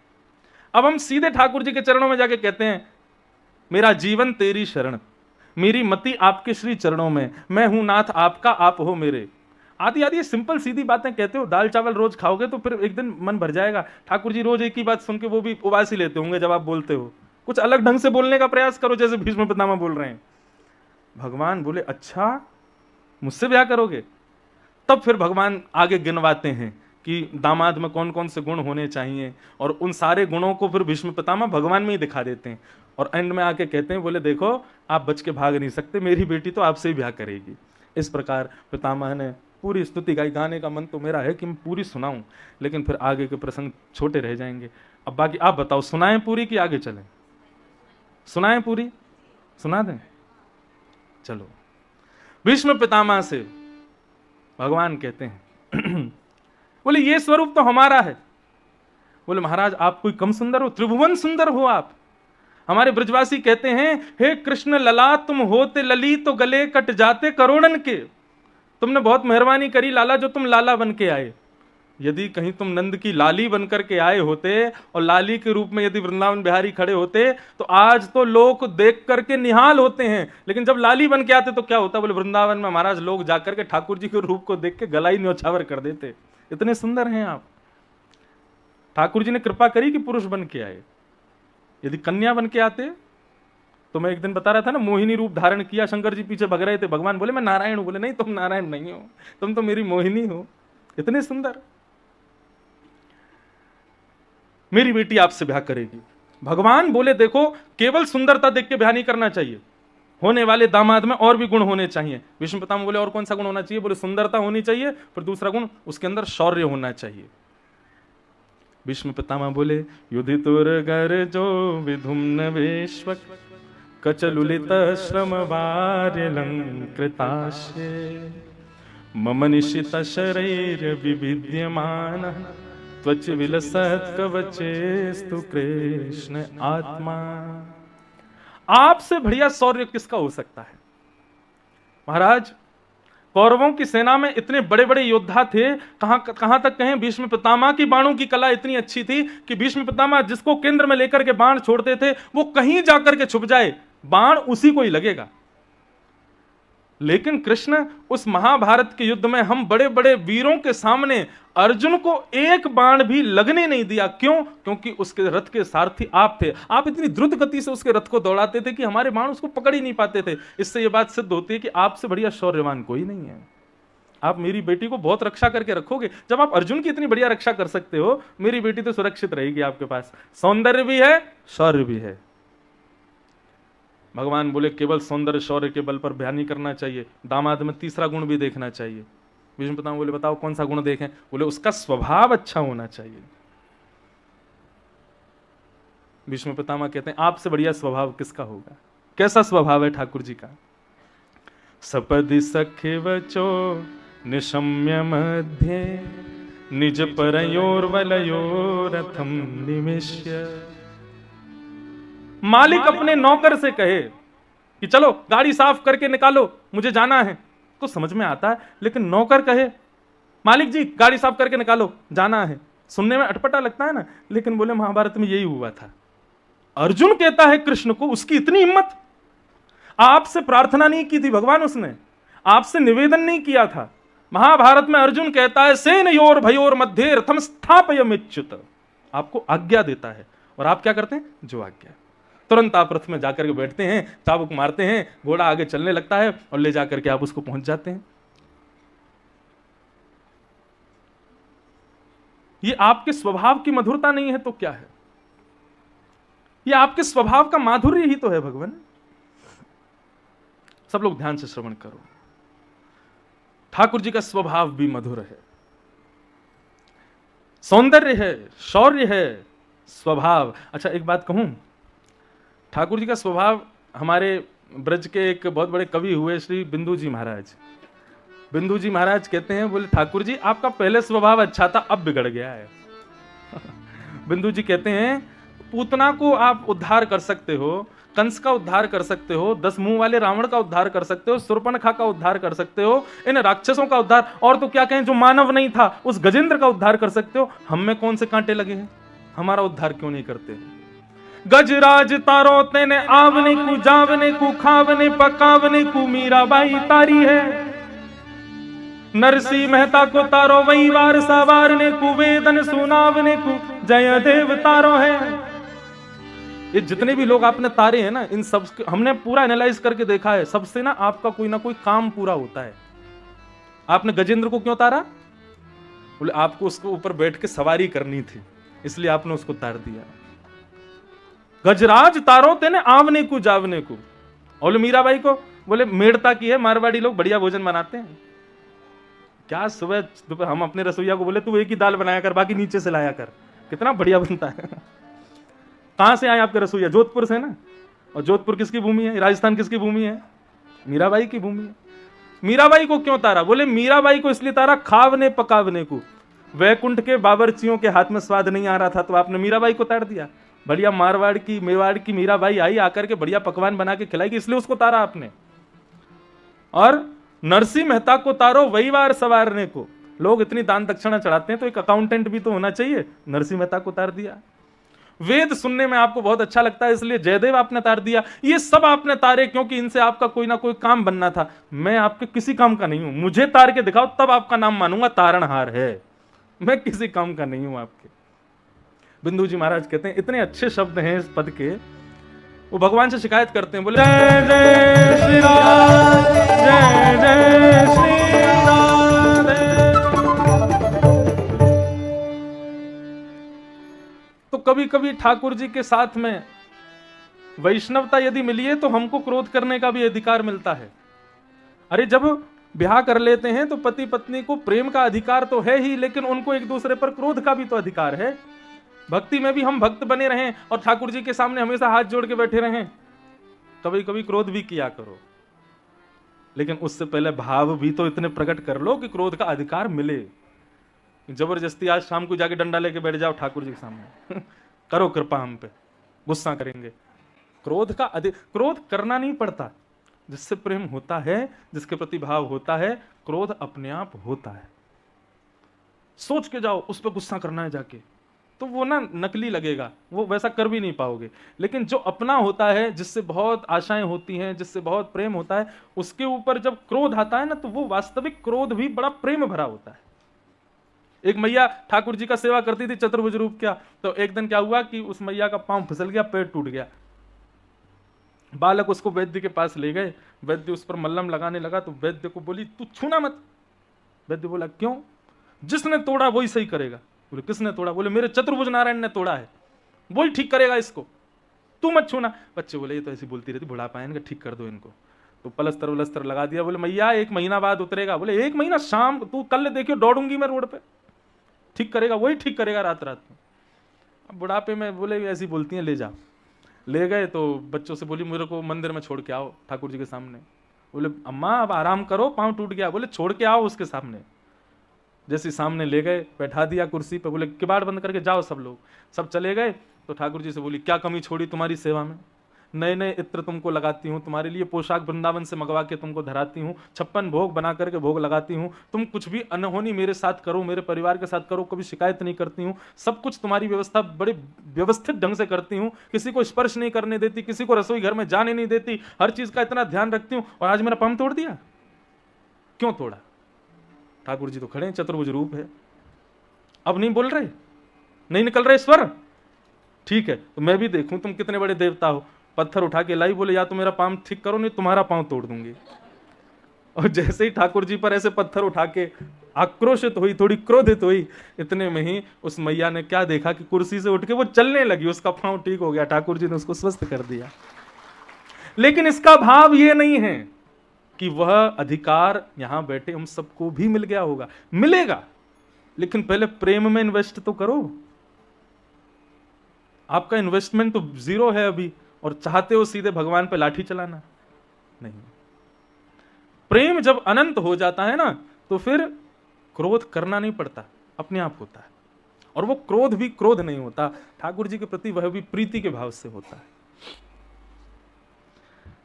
Speaker 1: अब हम सीधे ठाकुर जी के चरणों में जाके कहते हैं मेरा जीवन तेरी शरण, मेरी मति आपके श्री चरणों में, मैं हूं नाथ आपका, आप हो मेरे। आदि आदि सिंपल सीधी बातें कहते हो। दाल चावल रोज खाओगे तो फिर एक दिन मन भर जाएगा। ठाकुर जी रोज एक ही बात सुन के वो भी उबास ही लेते होंगे जब आप बोलते हो। कुछ अलग ढंग से बोलने का प्रयास करो जैसे भीष्म पितामह बोल रहे हैं। भगवान बोले अच्छा मुझसे ब्याह करोगे? तब फिर भगवान आगे गिनवाते हैं कि दामाद में कौन कौन से गुण होने चाहिए, और उन सारे गुणों को फिर भीष्म पितामह भगवान में ही दिखा देते हैं। और एंड में आके कहते हैं बोले देखो आप बच के भाग नहीं सकते, मेरी बेटी तो आपसे ही ब्याह करेगी। इस प्रकार पितामह ने पूरी स्तुति गाई। गाने का मन तो मेरा है कि मैं पूरी सुनाऊं, लेकिन फिर आगे के प्रसंग छोटे रह जाएंगे। अब बाकी आप बताओ, सुनाएं पूरी कि आगे चलें? सुनाएं पूरी? सुना दें? चलो। भीष्म पितामह से भगवान कहते हैं बोले ये स्वरूप तो हमारा है। बोले महाराज आप कोई कम सुंदर हो? त्रिभुवन सुंदर हो आप। हमारे ब्रजवासी कहते हैं हे कृष्ण लला तुम होते लली तो गले कट जाते करोड़न के। तुमने बहुत मेहरबानी करी लाला जो तुम लाला बन के आए। यदि कहीं तुम नंद की लाली बनकर के आए होते और लाली के रूप में यदि वृंदावन बिहारी खड़े होते तो आज तो लोग देख करके निहाल होते हैं, लेकिन जब लाली बन के आते तो क्या होता? बोले वृंदावन में महाराज लोग जाकर के ठाकुर जी के रूप को देख के गला ही न्यौछावर कर देते। इतने सुंदर हैं आप। ठाकुर जी ने कृपा करी कि पुरुष बन के आए। यदि कन्या बन के आते तो मैं एक दिन बता रहा था ना, मोहिनी रूप धारण किया, शंकर जी पीछे भग रहे थे। भगवान बोले मैं नारायण हूं। बोले नहीं तुम नारायण नहीं हो, तुम तो मेरी मोहिनी हो। इतने सुंदर। मेरी बेटी आपसे ब्याह करेगी। भगवान बोले देखो केवल सुंदरता देख के ब्याह नहीं करना चाहिए, होने वाले दामाद में और भी गुण होने चाहिए। भीष्म पितामह बोले और कौन सा गुण होना चाहिए? बोले सुंदरता होनी चाहिए, फिर दूसरा गुण उसके अंदर शौर्य होना चाहिए। भीष्म पितामह बोले युधितुर गर जो विधुम्न वेश्वक कचलुलित श्रम वार्यलंकृताशे मम निशित शरीर विविद्यमान त्वच विलसत कवचेस्तु कृष्ण आत्मा। आपसे बढ़िया शौर्य किसका हो सकता है? महाराज कौरवों की सेना में इतने बड़े बड़े योद्धा थे, कहां तक कहें भीष्म पितामह की बाणों की कला इतनी अच्छी थी कि भीष्म पितामह जिसको केंद्र में लेकर के बाण छोड़ते थे वो कहीं जाकर के छुप जाए, बाण उसी को ही लगेगा। लेकिन कृष्ण उस महाभारत के युद्ध में हम बड़े बड़े वीरों के सामने अर्जुन को एक बाण भी लगने नहीं दिया। क्यों? क्योंकि उसके रथ के सारथी आप थे। आप इतनी द्रुत गति से उसके रथ को दौड़ाते थे कि हमारे बाण उसको पकड़ ही नहीं पाते थे। इससे यह बात सिद्ध होती है कि आपसे बढ़िया शौर्यवान कोई नहीं है। आप मेरी बेटी को बहुत रक्षा करके रखोगे। जब आप अर्जुन की इतनी बढ़िया रक्षा कर सकते हो, मेरी बेटी तो सुरक्षित रहेगी आपके पास। सौंदर्य भी है, शौर्य भी है। भगवान बोले केवल सौंदर्य शौर्य के बल पर ब्याह नहीं करना चाहिए, दामाद में तीसरा गुण भी देखना चाहिए। भीष्म पितामह बोले बताओ कौन सा गुण देखें? बोले उसका स्वभाव अच्छा होना चाहिए। भीष्म पितामह कहते हैं आपसे बढ़िया स्वभाव किसका होगा? कैसा स्वभाव है ठाकुर जी का? सपदि सखे वचो निशम्य मध्य निज परयोर वलयोरथम निमिष्य। मालिक अपने नौकर से कहे कि चलो गाड़ी साफ करके निकालो मुझे जाना है, तो समझ में आता है। लेकिन नौकर कहे मालिक जी गाड़ी साफ करके निकालो जाना है, सुनने में अटपटा लगता है ना। लेकिन बोले महाभारत में यही हुआ था। अर्जुन कहता है कृष्ण को, उसकी इतनी हिम्मत। आपसे प्रार्थना नहीं की थी भगवान, उसने आपसे निवेदन नहीं किया था। महाभारत में अर्जुन कहता है सेनयोर भयोर मध्य रथम स्थापयमिच्युत। आपको आज्ञा देता है और आप क्या करते हैं? जो आज्ञा। तुरंत आप रथ में जाकर के बैठते हैं, चाबुक मारते हैं, घोड़ा आगे चलने लगता है और ले जाकर के आप उसको पहुंच जाते हैं। ये आपके स्वभाव की मधुरता नहीं है तो क्या है? ये आपके स्वभाव का माधुर्य ही तो है भगवान। सब लोग ध्यान से श्रवण करो। ठाकुर जी का स्वभाव भी मधुर है, सौंदर्य है, शौर्य है, स्वभाव। अच्छा एक बात कहूं, ठाकुर जी का स्वभाव, हमारे ब्रज के एक बहुत बड़े कवि हुए श्री बिंदु जी महाराज। बिंदु जी महाराज कहते हैं बोले ठाकुर जी आपका पहले स्वभाव अच्छा था अब बिगड़ गया है। बिंदु जी कहते हैं पूतना को आप उद्धार कर सकते हो, कंस का उद्धार कर सकते हो, 10 मुंह वाले रावण का उद्धार कर सकते हो, शूर्पणखा का उद्धार कर सकते हो, इन राक्षसों का उद्धार, और तो क्या कहें जो मानव नहीं था उस गजेंद्र का उद्धार कर सकते हो। हम में कौन से कांटे लगे हैं, हमारा उद्धार क्यों नहीं करते? गजराज तारो तेने आवने को जावने को खावने पकावने को मीराबाई तारी है, नरसिंह मेहता को तारो वही वार सवारने को वेदन सुनावने को जयदेव तारो है। ये जितने भी लोग आपने तारे हैं ना, इन सब हमने पूरा एनालाइज करके देखा है, सबसे ना आपका कोई ना कोई काम पूरा होता है। आपने गजेंद्र को क्यों तारा? बोले आपको उसके ऊपर बैठ के सवारी करनी थी, इसलिए आपने उसको तार दिया। गजराज तारो तेने आवने को जावने को। और मीराबाई को बोले मेड़ता की है, मारवाड़ी लोग बढ़िया भोजन बनाते हैं। क्या सुबह दोपहर हम अपने रसोईया को बोले तू एक ही दाल बनाया कर, बाकी नीचे से लाया कर, कितना बढ़िया बनता है। कहां से आए आपके रसोईया? जोधपुर से ना। और जोधपुर किसकी भूमि है? राजस्थान किसकी भूमि है? मीराबाई की भूमि है। मीराबाई को क्यों तारा? बोले मीराबाई को इसलिए तारा खावने पकावने को। वैकुंठ के बावर्चियों के हाथ में स्वाद नहीं आ रहा था तो आपने मीराबाई को तार दिया। बढ़िया मारवाड़ की मेवाड़ की मीराबाई आई, आकर के बढ़िया पकवान बना के खिलाएगी, इसलिए उसको तारा आपने। और नरसिंह मेहता को तारो वही वार सवारने को। लोग इतनी दान दक्षिणा चढ़ाते हैं तो एक अकाउंटेंट भी तो होना चाहिए, नरसिंह मेहता को तार दिया। वेद सुनने में आपको बहुत अच्छा लगता है इसलिए जयदेव आपने तार दिया। ये सब आपने तारे क्योंकि इनसे आपका कोई ना कोई काम बनना था। मैं आपके किसी काम का नहीं हूं, मुझे तार के दिखाओ तब आपका नाम मानूंगा, तारणहार है। मैं किसी काम का नहीं हूं आपके। बिंदु जी महाराज कहते हैं इतने अच्छे शब्द हैं इस पद के, वो भगवान से शिकायत करते हैं, बोले जय जय श्री राम, जय जय श्री राधे। तो कभी कभी ठाकुर जी के साथ में वैष्णवता यदि मिली है तो हमको क्रोध करने का भी अधिकार मिलता है। अरे जब ब्याह कर लेते हैं तो पति पत्नी को प्रेम का अधिकार तो है ही, लेकिन उनको एक दूसरे पर क्रोध का भी तो अधिकार है। भक्ति में भी हम भक्त बने रहें और ठाकुर जी के सामने हमेशा हाथ जोड़ के बैठे रहें, कभी कभी क्रोध भी किया करो, लेकिन उससे पहले भाव भी तो इतने प्रकट कर लो कि क्रोध का अधिकार मिले। जबरदस्ती आज शाम को जाके डंडा लेके बैठ जाओ ठाकुर जी के सामने करो कृपा हम पे, गुस्सा करेंगे। क्रोध करना नहीं पड़ता, जिससे प्रेम होता है, जिसके प्रति भाव होता है, क्रोध अपने आप होता है। सोच के जाओ उस पर गुस्सा करना है जाके, तो वो ना नकली लगेगा, वो वैसा कर भी नहीं पाओगे। लेकिन जो अपना होता है, जिससे बहुत आशाएं होती हैं, जिससे बहुत प्रेम होता है, उसके ऊपर जब क्रोध आता है ना तो वो वास्तविक क्रोध भी बड़ा प्रेम भरा होता है। एक मैया ठाकुर जी का सेवा करती थी, चतुर्भुज रूप क्या, तो एक दिन क्या हुआ कि उस मैया का पांव फिसल गया, पेट टूट गया। बालक उसको वैद्य के पास ले गए, वैद्य उस पर मल्लम लगाने लगा तो वैद्य को बोली तू छूना मत। वैद्य बोला क्यों? जिसने तोड़ा वही सही करेगा। बोले किसने तोड़ा? बोले मेरे चतुर्भुज नारायण ने तोड़ा है, वही ठीक करेगा इसको, तू मत छूना। बच्चे बोले ये तो ऐसी बोलती रहती, बुढ़ापा है इनका, ठीक कर दो इनको। तो पलस्तर वलस्तर लगा दिया। बोले मैया 1 महीना बाद उतरेगा। बोले 1 महीना? शाम तू कल देखियो दौड़ूंगी मैं रोड पे, ठीक करेगा, वही ठीक करेगा रात रात में। अब बुढ़ापे में बोले ऐसी बोलती हैं, ले जाओ। ले गए तो बच्चों से बोली मेरे को मंदिर में छोड़ के आओ ठाकुर जी के सामने। बोले अम्मा अब आराम करो, पाँव टूट गया। बोले छोड़ के आओ उसके सामने। जैसे सामने ले गए, बैठा दिया कुर्सी पे, बोले किबाड़ बंद करके जाओ सब लोग। सब चले गए तो ठाकुर जी से बोली क्या कमी छोड़ी तुम्हारी सेवा में? नए नए इत्र तुमको लगाती हूँ, तुम्हारे लिए पोशाक वृंदावन से मंगवा के तुमको धराती हूँ, 56 भोग बना करके भोग लगाती हूँ, तुम कुछ भी अनहोनी मेरे साथ करो, मेरे परिवार के साथ करो, कभी शिकायत नहीं करती हूँ, सब कुछ तुम्हारी व्यवस्था बड़े व्यवस्थित ढंग से करती हूँ, किसी को स्पर्श नहीं करने देती, किसी को रसोई घर में जाने नहीं देती, हर चीज का इतना ध्यान रखती हूँ, और आज मेरा पाँव तोड़ दिया। क्यों तोड़ा? ठाकुर जी तो खड़े हैं, चतुर्भुज रूप है, अब नहीं बोल रहे, नहीं निकल रहे स्वर। ठीक है तो मैं भी देखूं तुम कितने बड़े देवता हो। पत्थर उठा के लाई, बोले या तो मेरा पाँव ठीक करो नहीं तुम्हारा पाँव तोड़ दूंगी। और जैसे ही ठाकुर जी पर ऐसे पत्थर उठा के आक्रोशित हुई, थोड़ी क्रोधित हुई, इतने में ही उस मैया ने क्या देखा कि कुर्सी से उठ के वो चलने लगी, उसका पाँव ठीक हो गया, ठाकुर जी ने उसको स्वस्थ कर दिया। लेकिन इसका भाव ये नहीं है कि वह अधिकार यहां बैठे हम सबको भी मिल गया होगा, मिलेगा, लेकिन पहले प्रेम में इन्वेस्ट तो करो। आपका इन्वेस्टमेंट तो 0 है अभी, और चाहते हो सीधे भगवान पे लाठी चलाना? नहीं। प्रेम जब अनंत हो जाता है ना तो फिर क्रोध करना नहीं पड़ता, अपने आप होता है। और वो क्रोध भी क्रोध नहीं होता ठाकुर जी के प्रति, वह भी प्रीति के भाव से होता है।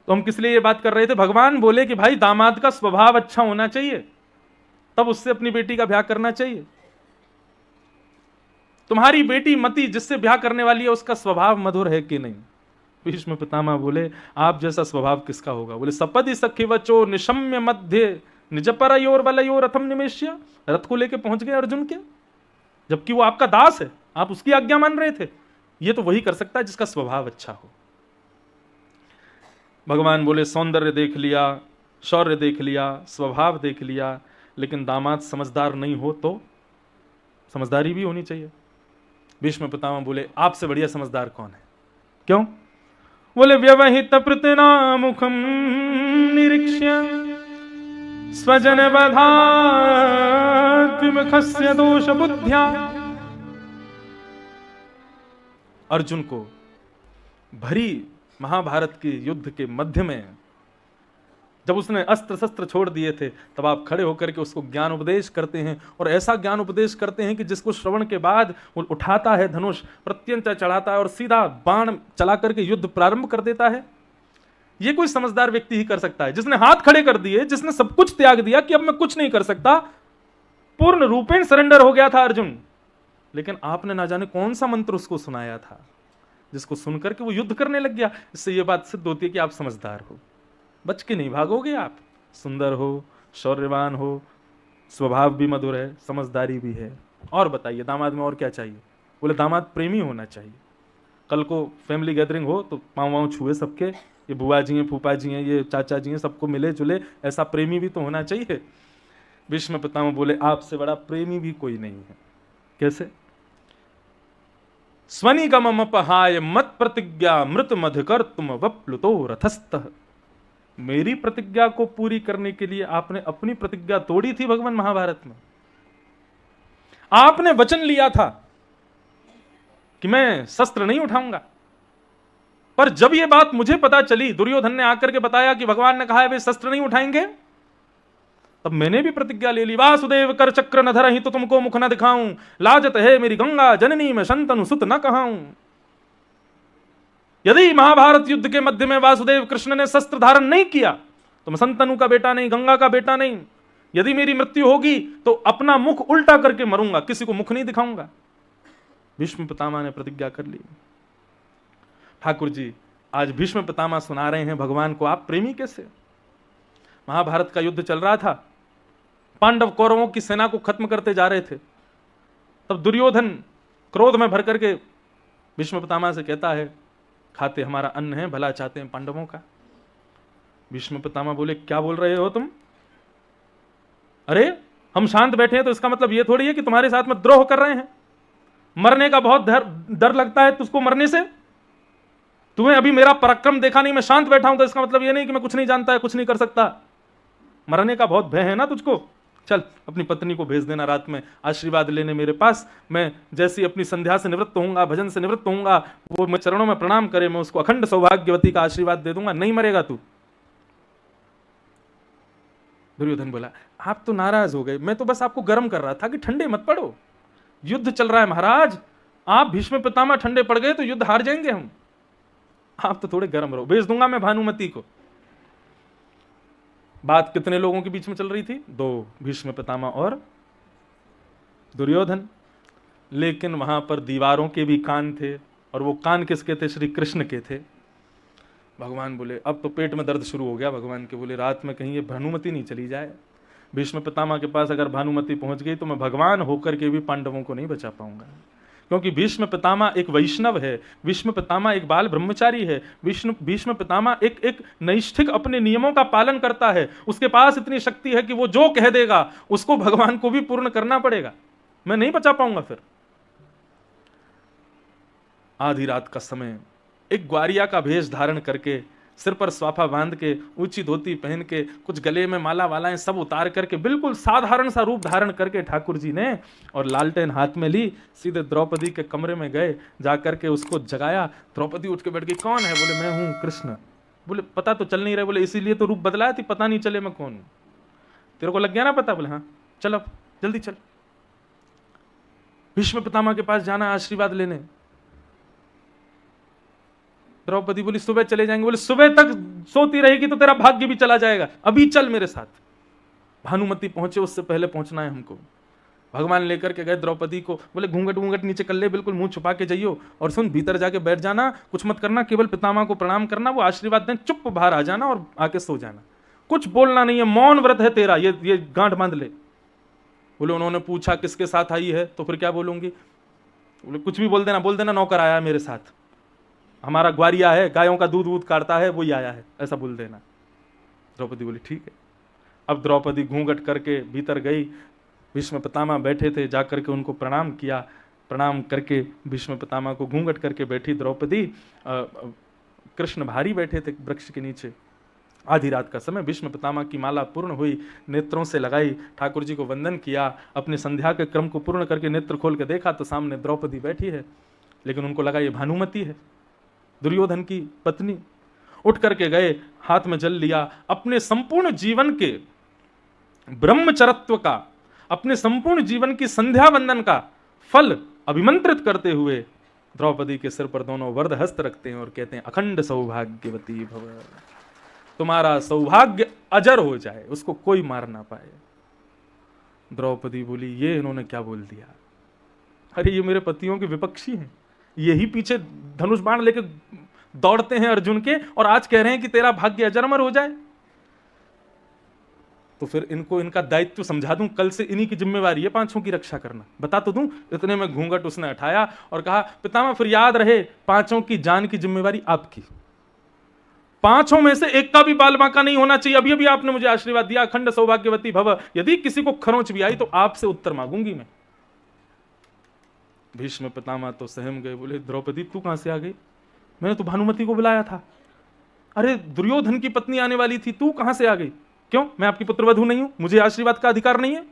Speaker 1: तो हम किस लिए ये बात कर रहे थे? भगवान बोले कि भाई दामाद का स्वभाव अच्छा होना चाहिए, तब उससे अपनी बेटी का ब्याह करना चाहिए। तुम्हारी बेटी मति जिससे ब्याह करने वाली है उसका स्वभाव मधुर है कि नहीं? भीष्म पितामह बोले आप जैसा स्वभाव किसका होगा? बोले सपदि सखी वचो निशम्य मध्य निज परयोर वलयोर रथम निमेश्य। रथ को लेके पहुंच गए अर्जुन के, जबकि वो आपका दास है, आप उसकी आज्ञा मान रहे थे। ये तो वही कर सकता है जिसका स्वभाव अच्छा हो। भगवान बोले सौंदर्य देख लिया, शौर्य देख लिया, स्वभाव देख लिया, लेकिन दामाद समझदार नहीं हो तो समझदारी भी होनी चाहिए। भीष्म पितामह बोले आपसे बढ़िया समझदार कौन है? क्यों? बोले व्यवहित प्रतना मुखम निरीक्ष्य स्वजन बधात्मखस्य दोष बुद्ध्या। अर्जुन को भरी महाभारत के युद्ध के मध्य में जब उसने अस्त्र शस्त्र छोड़ दिए थे, तब आप खड़े होकर के उसको ज्ञान उपदेश करते हैं, और ऐसा ज्ञान उपदेश करते हैं कि जिसको श्रवण के बाद वो उठाता है धनुष, प्रत्यंचा चढ़ाता है और सीधा बाण चला करके युद्ध प्रारंभ कर देता है। ये कोई समझदार व्यक्ति ही कर सकता है, जिसने हाथ खड़े कर दिए, जिसने सब कुछ त्याग दिया कि अब मैं कुछ नहीं कर सकता, पूर्ण रूपेण सरेंडर हो गया था अर्जुन। लेकिन आपने ना जाने कौन सा मंत्र उसको सुनाया था, जिसको सुनकर के वो युद्ध करने लग गया। इससे ये बात सिद्ध होती है कि आप समझदार हो, बच के नहीं भागोगे। आप सुंदर हो, शौर्यवान हो, स्वभाव भी मधुर है, समझदारी भी है। और बताइए दामाद में और क्या चाहिए? बोले दामाद प्रेमी होना चाहिए। कल को फैमिली गैदरिंग हो तो पाँव वाँव छुए सबके, ये बुआ जी हैं, फूफा जी हैं, ये चाचा जी हैं, सबको मिले जुले, ऐसा प्रेमी भी तो होना चाहिए। भीष्म पितामह बोले आपसे बड़ा प्रेमी भी कोई नहीं है। कैसे? स्वनिगममपहाय मत प्रतिज्ञा मृत मधुकर तुम वप्लुतो रथस्थः। मेरी प्रतिज्ञा को पूरी करने के लिए आपने अपनी प्रतिज्ञा तोड़ी थी। भगवान महाभारत में आपने वचन लिया था कि मैं शस्त्र नहीं उठाऊंगा, पर जब यह बात मुझे पता चली, दुर्योधन ने आकर के बताया कि भगवान ने कहा है वे शस्त्र नहीं उठाएंगे, तब मैंने भी प्रतिज्ञा ले ली। वासुदेव कर चक्र न धरहि तो तुमको मुख न दिखाऊं, लाजत है मेरी गंगा जननी में शंतनु सुत न कहाऊं। यदि महाभारत युद्ध के मध्य में वासुदेव कृष्ण ने शस्त्र धारण नहीं किया तो मैं शंतनु का बेटा नहीं, गंगा का बेटा नहीं। यदि मेरी मृत्यु होगी तो अपना मुख उल्टा करके मरूंगा, किसी को मुख नहीं दिखाऊंगा। भीष्म पितामह ने प्रतिज्ञा कर ली। ठाकुर जी आज भीष्म पितामह सुना रहे हैं भगवान को आप प्रेमी कैसे? महाभारत का युद्ध चल रहा था, पांडव कौरवों की सेना को खत्म करते जा रहे थे। तब दुर्योधन क्रोध में भर करके भीष्म पितामह से कहता है खाते हमारा अन्न है, भला चाहते हैं पांडवों का। भीष्म पितामह बोले क्या बोल रहे हो तुम? अरे हम शांत बैठे हैं तो इसका मतलब यह थोड़ी है कि तुम्हारे साथ में द्रोह कर रहे हैं। मरने का बहुत डर लगता है तुझको मरने से। तुम्हें अभी मेरा पराक्रम देखा नहीं, मैं शांत बैठा हूं तो इसका मतलब यह नहीं कि मैं कुछ नहीं जानता है, कुछ नहीं कर सकता। मरने का बहुत भय है ना तुझको। चल अपनी पत्नी को भेज देना रात में आशीर्वाद लेने मेरे पास। मैं जैसी अपनी संध्या से निवृत्त होऊंगा, भजन से निवृत्त होऊंगा, वो मैं चरणों में प्रणाम करे, मैं उसको अखंड सौभाग्यवती का आशीर्वाद दे दूंगा। नहीं मरेगा तू। दुर्योधन बोला आप तो नाराज हो गए, मैं तो बस आपको गर्म कर रहा था कि ठंडे मत पड़ो, युद्ध चल रहा है महाराज। आप भीष्म पितामह ठंडे पड़ गए तो युद्ध हार जाएंगे हम, आप तो थोड़े गर्म रहो। भेज दूंगा मैं भानुमति को। बात कितने लोगों के बीच में चल रही थी? दो, भीष्म पितामह और दुर्योधन। लेकिन वहां पर दीवारों के भी कान थे, और वो कान किसके थे? श्री कृष्ण के थे। भगवान बोले अब तो पेट में दर्द शुरू हो गया भगवान के। बोले रात में कहीं ये भानुमति नहीं चली जाए। भीष्म पितामह के पास अगर भानुमति पहुंच गई तो मैं भगवान होकर के भी पांडवों को नहीं बचा पाऊंगा, क्योंकि भीष्म पितामह एक वैष्णव है, भीष्म पितामह एक बाल ब्रह्मचारी है, भीष्म पितामह एक नैष्ठिक अपने नियमों का पालन करता है। उसके पास इतनी शक्ति है कि वो जो कह देगा उसको भगवान को भी पूर्ण करना पड़ेगा। मैं नहीं बचा पाऊंगा। फिर आधी रात का समय एक ग्वारिया का भेष धारण करके, सिर पर स्वाफा बांध के, ऊंची धोती पहन के, कुछ गले में माला वालाएं सब उतार करके, बिल्कुल साधारण सा रूप धारण करके ठाकुर जी ने, और लालटेन हाथ में ली, सीधे द्रौपदी के कमरे में गए, जाकर के उसको जगाया। द्रौपदी उठ के बैठ गई। कौन है? बोले मैं हूं कृष्ण। बोले पता तो चल नहीं रहा। बोले इसीलिए तो रूप बदलाया थी, पता नहीं चले मैं कौन हूं। तेरे को लग गया ना पता? बोले हाँ चल अब जल्दी चल, भीष्म पितामह के पास जाना आशीर्वाद लेने। द्रौपदी बोली सुबह चले जाएंगे। बोले सुबह तक सोती रहेगी तो तेरा भाग्य भी चला जाएगा, अभी चल मेरे साथ। भानुमति पहुंचे, उससे पहले पहुंचना है हमको। भगवान लेकर के गए द्रौपदी को, बोले घूंघट घूंघट नीचे कर ले, बिल्कुल मुंह छुपा के जाइयो, और सुन भीतर जाके बैठ जाना, कुछ मत करना, केवल पितामह को प्रणाम करना, वो आशीर्वाद दें, चुप बाहर आ जाना और आके सो जाना, कुछ बोलना नहीं है, मौन व्रत है तेरा, ये गांठ बांध ले। बोले उन्होंने पूछा किसके साथ आई है, तो फिर क्या बोलूंगी? बोले कुछ भी बोल देना नौकर आया है मेरे साथ, हमारा ग्वारिया है, गायों का दूध वूध काटता है, वही आया है, ऐसा बोल देना। द्रौपदी बोली ठीक है। अब द्रौपदी घूंघट करके भीतर गई, भीष्म पितामह बैठे थे, जाकर के उनको प्रणाम किया। प्रणाम करके भीष्म पितामह को घूंघट करके बैठी द्रौपदी। कृष्ण भारी बैठे थे वृक्ष के नीचे। आधी रात का समय, भीष्म पितामह की माला पूर्ण हुई, नेत्रों से लगाई, ठाकुर जी को वंदन किया, अपने संध्या के क्रम को पूर्ण करके नेत्र खोल के देखा तो सामने द्रौपदी बैठी है, लेकिन उनको लगा ये भानुमति है, दुर्योधन की पत्नी। उठ करके गए, हाथ में जल लिया, अपने संपूर्ण जीवन के ब्रह्मचर्यत्व का, अपने संपूर्ण जीवन की संध्या वंदन का फल अभिमंत्रित करते हुए द्रौपदी के सिर पर दोनों वरद हस्त रखते हैं और कहते हैं अखंड सौभाग्यवती भव, तुम्हारा सौभाग्य अजर हो जाए, उसको कोई मार ना पाए। द्रौपदी बोली ये इन्होंने क्या बोल दिया? अरे ये मेरे पतियों के विपक्षी हैं, यही पीछे धनुष बाण लेके दौड़ते हैं अर्जुन के, और आज कह रहे हैं कि तेरा भाग्य अजरमर हो जाए। तो फिर इनको इनका दायित्व समझा दूं, कल से इन्हीं की जिम्मेवारी है पांचों की रक्षा करना, बता तो दूं। इतने में घूंघट उसने उठाया और कहा पितामह फिर याद रहे, पांचों की जान की जिम्मेवारी आपकी, पांचों में से एक का भी बाल बांका नहीं होना चाहिए। अभी अभी आपने मुझे आशीर्वाद दिया अखंड सौभाग्यवती भव, यदि किसी को खरोंच भी आई तो आपसे उत्तर मांगूंगी मैं। भीष्म पितामह तो सहम गए, बोले द्रौपदी तू कहां से आ गई? मैंने तो भानुमति को बुलाया था। अरे दुर्योधन की पत्नी आने वाली थी, तू कहां से आ गई? क्यों, मैं आपकी पुत्रवधू नहीं हूं? मुझे आशीर्वाद का अधिकार नहीं है?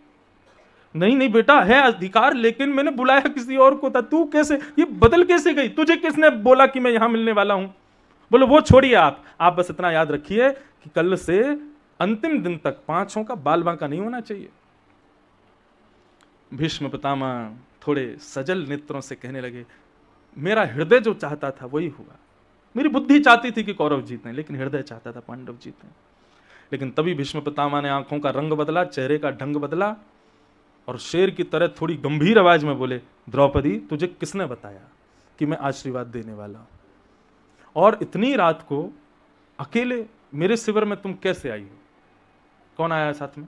Speaker 1: नहीं नहीं बेटा, है अधिकार, लेकिन मैंने बुलाया किसी और को था। तू कैसे, ये बदल कैसे गई? तुझे किसने बोला कि मैं यहां मिलने वाला हूं? बोलो वो छोड़िए, आप बस इतना याद रखिए कि कल से अंतिम दिन तक पांचों का बाल बांका नहीं होना चाहिए। भीष्म पितामह थोड़े सजल नेत्रों से कहने लगे मेरा हृदय जो चाहता था वही हुआ। मेरी बुद्धि चाहती थी कि कौरव जीतें, लेकिन हृदय चाहता था पांडव जीतें। लेकिन तभी भीष्म पितामह ने आंखों का रंग बदला, चेहरे का ढंग बदला, और शेर की तरह थोड़ी गंभीर आवाज में बोले द्रौपदी तुझे किसने बताया कि मैं आशीर्वाद देने वाला हूं? और इतनी रात को अकेले मेरे शिविर में तुम कैसे आई हो? कौन आया साथ में?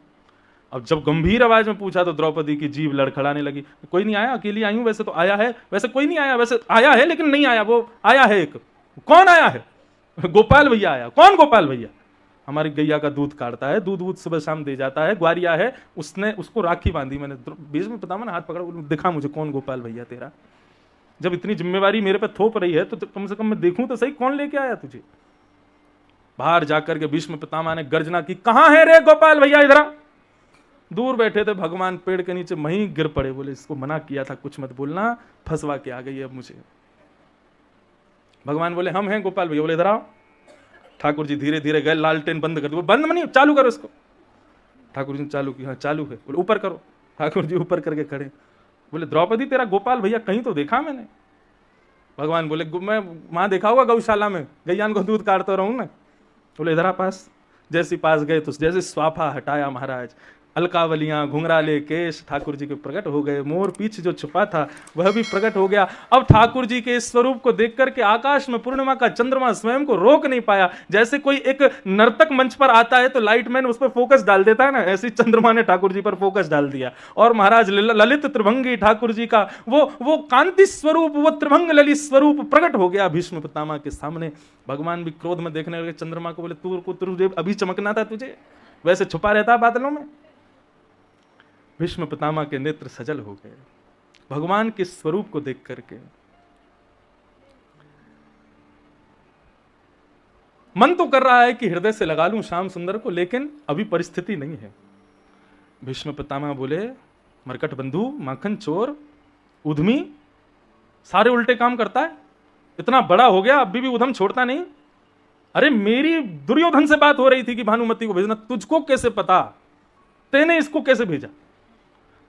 Speaker 1: अब जब गंभीर आवाज में पूछा तो द्रौपदी की जीभ लड़खड़ाने लगी। कोई नहीं आया, अकेली आई हूं। वैसे तो आया है, वैसे कोई नहीं आया, वैसे आया है लेकिन नहीं आया, वो आया है एक। कौन आया है? गोपाल भैया आया। कौन गोपाल भैया? हमारी गैया का दूध काटता है, दूध सुबह शाम दे जाता है, ग्वारिया है, उसने उसको राखी बांधी। मैंने भीष्म पितामह ने हाथ पकड़ा, दिखा मुझे कौन गोपाल भैया तेरा। जब इतनी जिम्मेवारी मेरे पे थोप रही है तो कम से कम मैं देखूं तो सही कौन लेके आया तुझे। बाहर जाकर के भीष्म पितामह ने गर्जना की, कहां है रे गोपाल भैया, इधर आ। दूर बैठे थे भगवान पेड़ के नीचे, वहीं गिर पड़े, बोले इसको मना किया था कुछ मत बोलना, फंसवा के आ गई अब मुझे। भगवान बोले हम हैं गोपाल भैया। बोले इधर आओ। ठाकुर जी धीरे धीरे गए, लालटेन बंद कर दी। बंद नहीं, चालू करो इसको। ठाकुर जी ने चालू किया, हाँ चालू है। बोले ऊपर करो। ठाकुर जी ऊपर करके खड़े। बोले द्रौपदी तेरा गोपाल भैया कहीं तो देखा मैंने। भगवान बोले मैं वहां देखा होगा गौशाला में, गैयान को दूध काटता रहूं ना। बोले इधर आ पास। जैसे पास गए तो जैसे स्वाफा हटाया महाराज, अलकावलियां, घुंघराले केश ठाकुर जी के प्रकट हो गए। मोर पीछ जो छुपा था वह भी प्रकट हो गया। अब ठाकुर जी के इस स्वरूप को देख करके आकाश में पूर्णिमा का चंद्रमा स्वयं को रोक नहीं पाया। जैसे कोई एक नर्तक मंच पर आता है तो लाइटमैन उस पर फोकस डाल देता है ना, ऐसे चंद्रमा ने ठाकुर जी पर फोकस डाल दिया। और महाराज ललित त्रिभंगी ठाकुर जी का वो कांति स्वरूप, वो त्रिभंग ललित स्वरूप प्रकट हो गया भीष्म पितामह के सामने। भगवान भी क्रोध में देखने लगे चंद्रमा को। बोले तुझे अभी चमकना था, तुझे वैसे छुपा रहता बादलों में। भीष्म पितामह के नेत्र सजल हो गए भगवान के स्वरूप को देख करके। मन तो कर रहा है कि हृदय से लगा लूं श्याम सुंदर को, लेकिन अभी परिस्थिति नहीं है। भीष्म पितामह बोले मरकट बंधु, माखन चोर, उद्यमी, सारे उल्टे काम करता है, इतना बड़ा हो गया अभी भी उधम छोड़ता नहीं। अरे मेरी दुर्योधन से बात हो रही थी कि भानुमति को भेजना, तुझको कैसे पता? तेने इसको कैसे भेजा?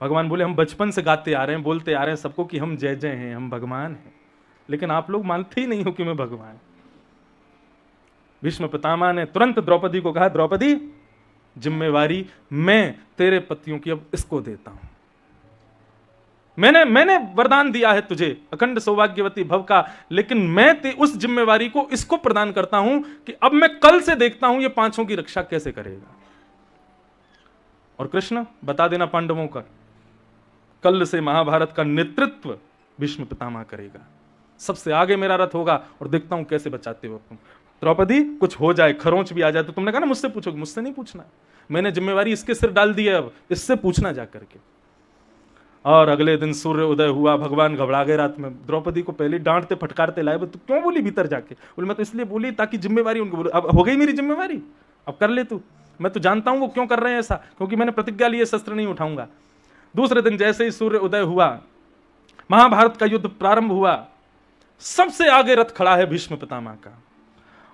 Speaker 1: भगवान बोले हम बचपन से गाते आ रहे हैं, बोलते आ रहे हैं सबको कि हम जय जय हैं, हम भगवान हैं, लेकिन आप लोग मानते ही नहीं हो कि मैं भगवान। भीष्म पितामह ने तुरंत द्रौपदी को कहा, द्रौपदी जिम्मेवारी मैं तेरे पतियों की अब इसको देता हूं। मैंने वरदान दिया है तुझे अखंड सौभाग्यवती भव का, लेकिन मैं उस जिम्मेवारी को इसको प्रदान करता हूं कि अब मैं कल से देखता हूं ये पांचों की रक्षा कैसे करेगा। और कृष्ण बता देना पांडवों का, कल से महाभारत का नेतृत्व भीष्म पितामह करेगा, सबसे आगे मेरा रथ होगा और देखता हूं कैसे बचाते हो तुम। द्रौपदी कुछ हो जाए, खरोंच भी आ जाए तो तुमने कहा ना मुझसे पूछोगे, मुझसे नहीं पूछना, मैंने जिम्मेवारी इसके सिर डाल दी है, अब इससे पूछना जा करके। और अगले दिन सूर्य उदय हुआ, भगवान घबरा गए रात में, द्रौपदी को पहले डांटते फटकारते लाए, तो क्यों बोली भीतर जाके? बोले मैं तो इसलिए बोली ताकि जिम्मेवारी उनको, बोले अब हो गई मेरी जिम्मेवारी, अब कर ले तू, मैं तो जानता हूं वो क्यों कर रहे हैं ऐसा, क्योंकि मैंने प्रतिज्ञा ली है शस्त्र नहीं उठाऊंगा। दूसरे दिन जैसे ही सूर्य उदय हुआ, महाभारत का युद्ध प्रारंभ हुआ, सबसे आगे रथ खड़ा है भीष्म पितामह का।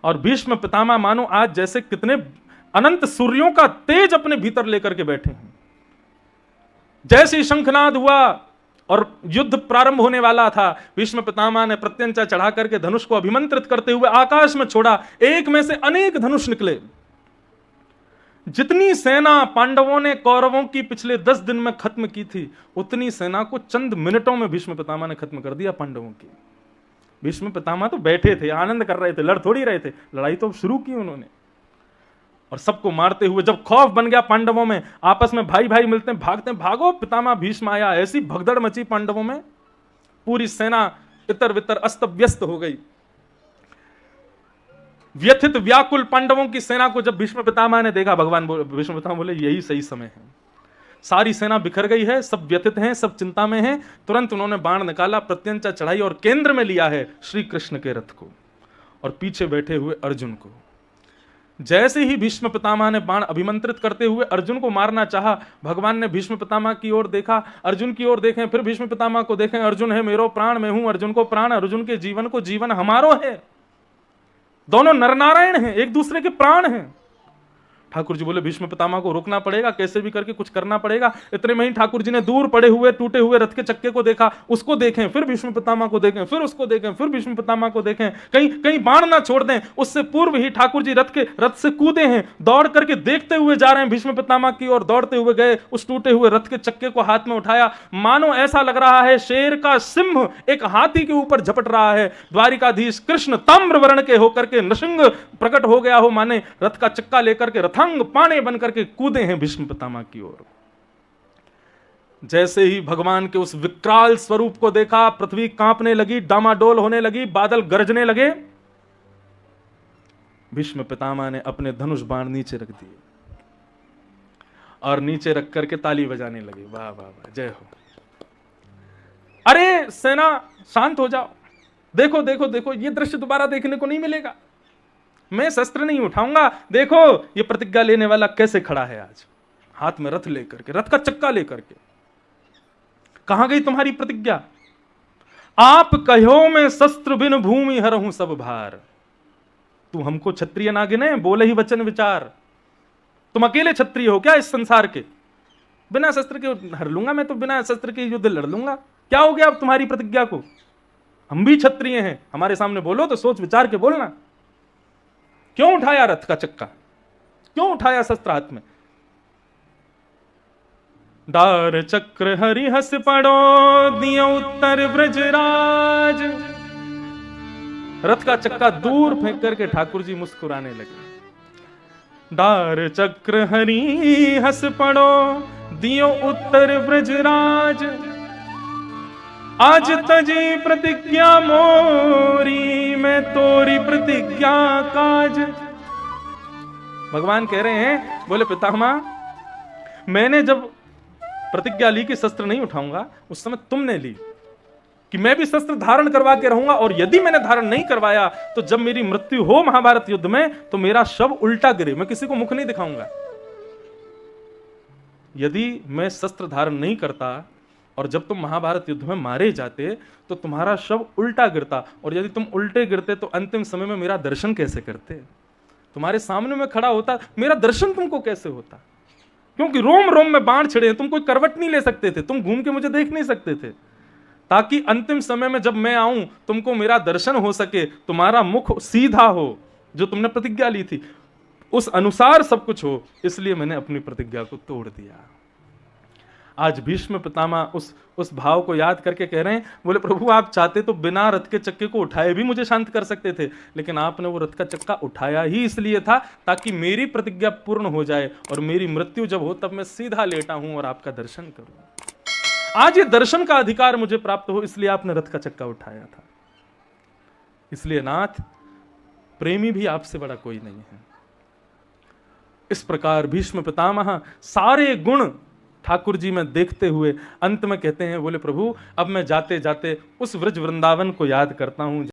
Speaker 1: और भीष्म पितामह मानो आज जैसे कितने अनंत सूर्यों का तेज अपने भीतर लेकर के बैठे हैं। जैसे ही शंखनाद हुआ और युद्ध प्रारंभ होने वाला था, भीष्म पितामह ने प्रत्यंचा चढ़ा करके धनुष को अभिमंत्रित करते हुए आकाश में छोड़ा, एक में से अनेक धनुष निकले। जितनी सेना पांडवों ने कौरवों की पिछले 10 दिन में खत्म की थी, उतनी सेना को चंद मिनटों में भीष्म पितामह ने खत्म कर दिया पांडवों की। भीष्म पितामह तो बैठे थे, आनंद कर रहे थे, लड़ थोड़ी रहे थे, लड़ाई तो शुरू की उन्होंने। और सबको मारते हुए जब खौफ बन गया पांडवों में, आपस में भाई भाई मिलते हैं, भागते हैं, भागो पितामह भीष्म आया, ऐसी भगदड़ मची पांडवों में, पूरी सेना इतर वितर अस्त व्यस्त हो गई। व्यथित व्याकुल पांडवों की सेना को जब भीष्म पितामह ने देखा, भीष्म पितामह बोले यही सही समय है, सारी सेना बिखर गई है, सब व्यथित हैं, सब चिंता में हैं। तुरंत उन्होंने बाण निकाला, प्रत्यंचा चढ़ाई और केंद्र में लिया है श्री कृष्ण के रथ को और पीछे बैठे हुए अर्जुन को। जैसे ही भीष्म पितामह ने बाण अभिमंत्रित करते हुए अर्जुन को मारना चाहा, भगवान ने भीष्म पितामह की ओर देखा, अर्जुन की ओर देखें, फिर भीष्म पितामह को देखें, अर्जुन है मेरो प्राण, मैं हूं अर्जुन को प्राण, अर्जुन के जीवन को जीवन हमारो है। दोनों नरनारायण हैं, एक दूसरे के प्राण हैं। ठाकुर जी बोले भीष्म पितामह को रोकना पड़ेगा, कैसे भी करके कुछ करना पड़ेगा। इतने में ही ठाकुर जी ने दूर पड़े हुए टूटे हुए रथ के चक्के को देखा, उसको देखें, फिर भीष्म पितामह को देखें, फिर उसको देखें, फिर भीष्म पितामह को देखें, कहीं कहीं बाण ना छोड़ दें। उससे पूर्व ही ठाकुर जी रथ से कूदे हैं, दौड़ करके देखते हुए जा रहे हैं भीष्म पितामह की ओर, दौड़ते हुए गए, उस टूटे हुए रथ के चक्के को हाथ में उठाया, मानो ऐसा लग रहा है शेर का सिंह एक हाथी के ऊपर झपट रहा है। द्वारिकाधीश कृष्ण ताम्र वर्ण के होकर के नृसिंह प्रकट हो गया हो, माने रथ का चक्का लेकर के रथांग पाने बनकर के कूदे हैं भीष्म पितामह की ओर। जैसे ही भगवान के उस विकराल स्वरूप को देखा, पृथ्वी कांपने लगी, डामाडोल होने लगी, बादल गरजने लगे। भीष्म पितामह ने अपने धनुष बाण नीचे रख दिए और नीचे रख करके ताली बजाने लगे, वाह वाह वाह, जय हो। अरे सेना शांत हो जाओ, देखो देखो देखो, ये दृश्य दोबारा देखने को नहीं मिलेगा, मैं शस्त्र नहीं उठाऊंगा। देखो ये प्रतिज्ञा लेने वाला कैसे खड़ा है आज, हाथ में रथ लेकर के, रथ का चक्का लेकर के। कहां गई तुम्हारी प्रतिज्ञा? आप कहो मैं शस्त्र बिन भूमि हरहूं सब भार। तू हमको क्षत्रिय ना गिने, बोले ही वचन विचार। तुम अकेले क्षत्रिय हो क्या इस संसार के? बिना शस्त्र के हर लूंगा मैं तो, बिना शस्त्र के युद्ध लड़ लूंगा। क्या हो गया अब तुम्हारी प्रतिज्ञा को? हम भी क्षत्रिय हैं, हमारे सामने बोलो तो सोच विचार के बोलना। क्यों उठाया रथ का चक्का, क्यों उठाया शस्त्र हाथ में? डार चक्र हरि हस पड़ो दियो उत्तर ब्रजराज। रथ का चक्का दूर फेंक करके ठाकुर जी मुस्कुराने लगे। डार चक्र हरि हस पड़ो दियो उत्तर ब्रजराज। आज तजी प्रतिज्ञा मोरी, मैं तोरी प्रतिज्ञा काज। भगवान कह रहे हैं, बोले पितामह मैंने जब प्रतिज्ञा ली कि शस्त्र नहीं उठाऊंगा, उस समय तुमने ली कि मैं भी शस्त्र धारण करवा के रहूंगा, और यदि मैंने धारण नहीं करवाया तो जब मेरी मृत्यु हो महाभारत युद्ध में तो मेरा शव उल्टा गिरे, मैं किसी को मुख नहीं दिखाऊंगा। यदि मैं शस्त्र धारण नहीं करता और जब तुम महाभारत युद्ध में मारे जाते तो तुम्हारा शव उल्टा गिरता, और यदि तुम उल्टे गिरते तो अंतिम समय में मेरा दर्शन कैसे करते? तुम्हारे सामने में खड़ा होता, मेरा दर्शन तुमको कैसे होता? क्योंकि रोम रोम में बाण छिड़े, तुम कोई करवट नहीं ले सकते थे, तुम घूम के मुझे देख नहीं सकते थे, ताकि अंतिम समय में जब मैं आऊं तुमको मेरा दर्शन हो सके, तुम्हारा मुख सीधा हो, जो तुमने प्रतिज्ञा ली थी उस अनुसार सब कुछ हो, इसलिए मैंने अपनी प्रतिज्ञा को तोड़ दिया। आज भीष्म पितामह उस भाव को याद करके कह रहे हैं, बोले प्रभु आप चाहते तो बिना रथ के चक्के को उठाए भी मुझे शांत कर सकते थे, लेकिन आपने वो रथ का चक्का उठाया ही इसलिए था ताकि मेरी प्रतिज्ञा पूर्ण हो जाए और मेरी मृत्यु जब हो तब मैं सीधा लेटा हूं और आपका दर्शन करूं। आज ये दर्शन का अधिकार मुझे प्राप्त हो, इसलिए आपने रथ का चक्का उठाया था। इसलिए नाथ, प्रेमी भी आपसे बड़ा कोई नहीं है। इस प्रकार भीष्म पितामह सारे गुण ठाकुर जी में देखते हुए अंत में कहते हैं, बोले प्रभु अब मैं जाते जाते उस व्रज वृंदावन को याद करता हूं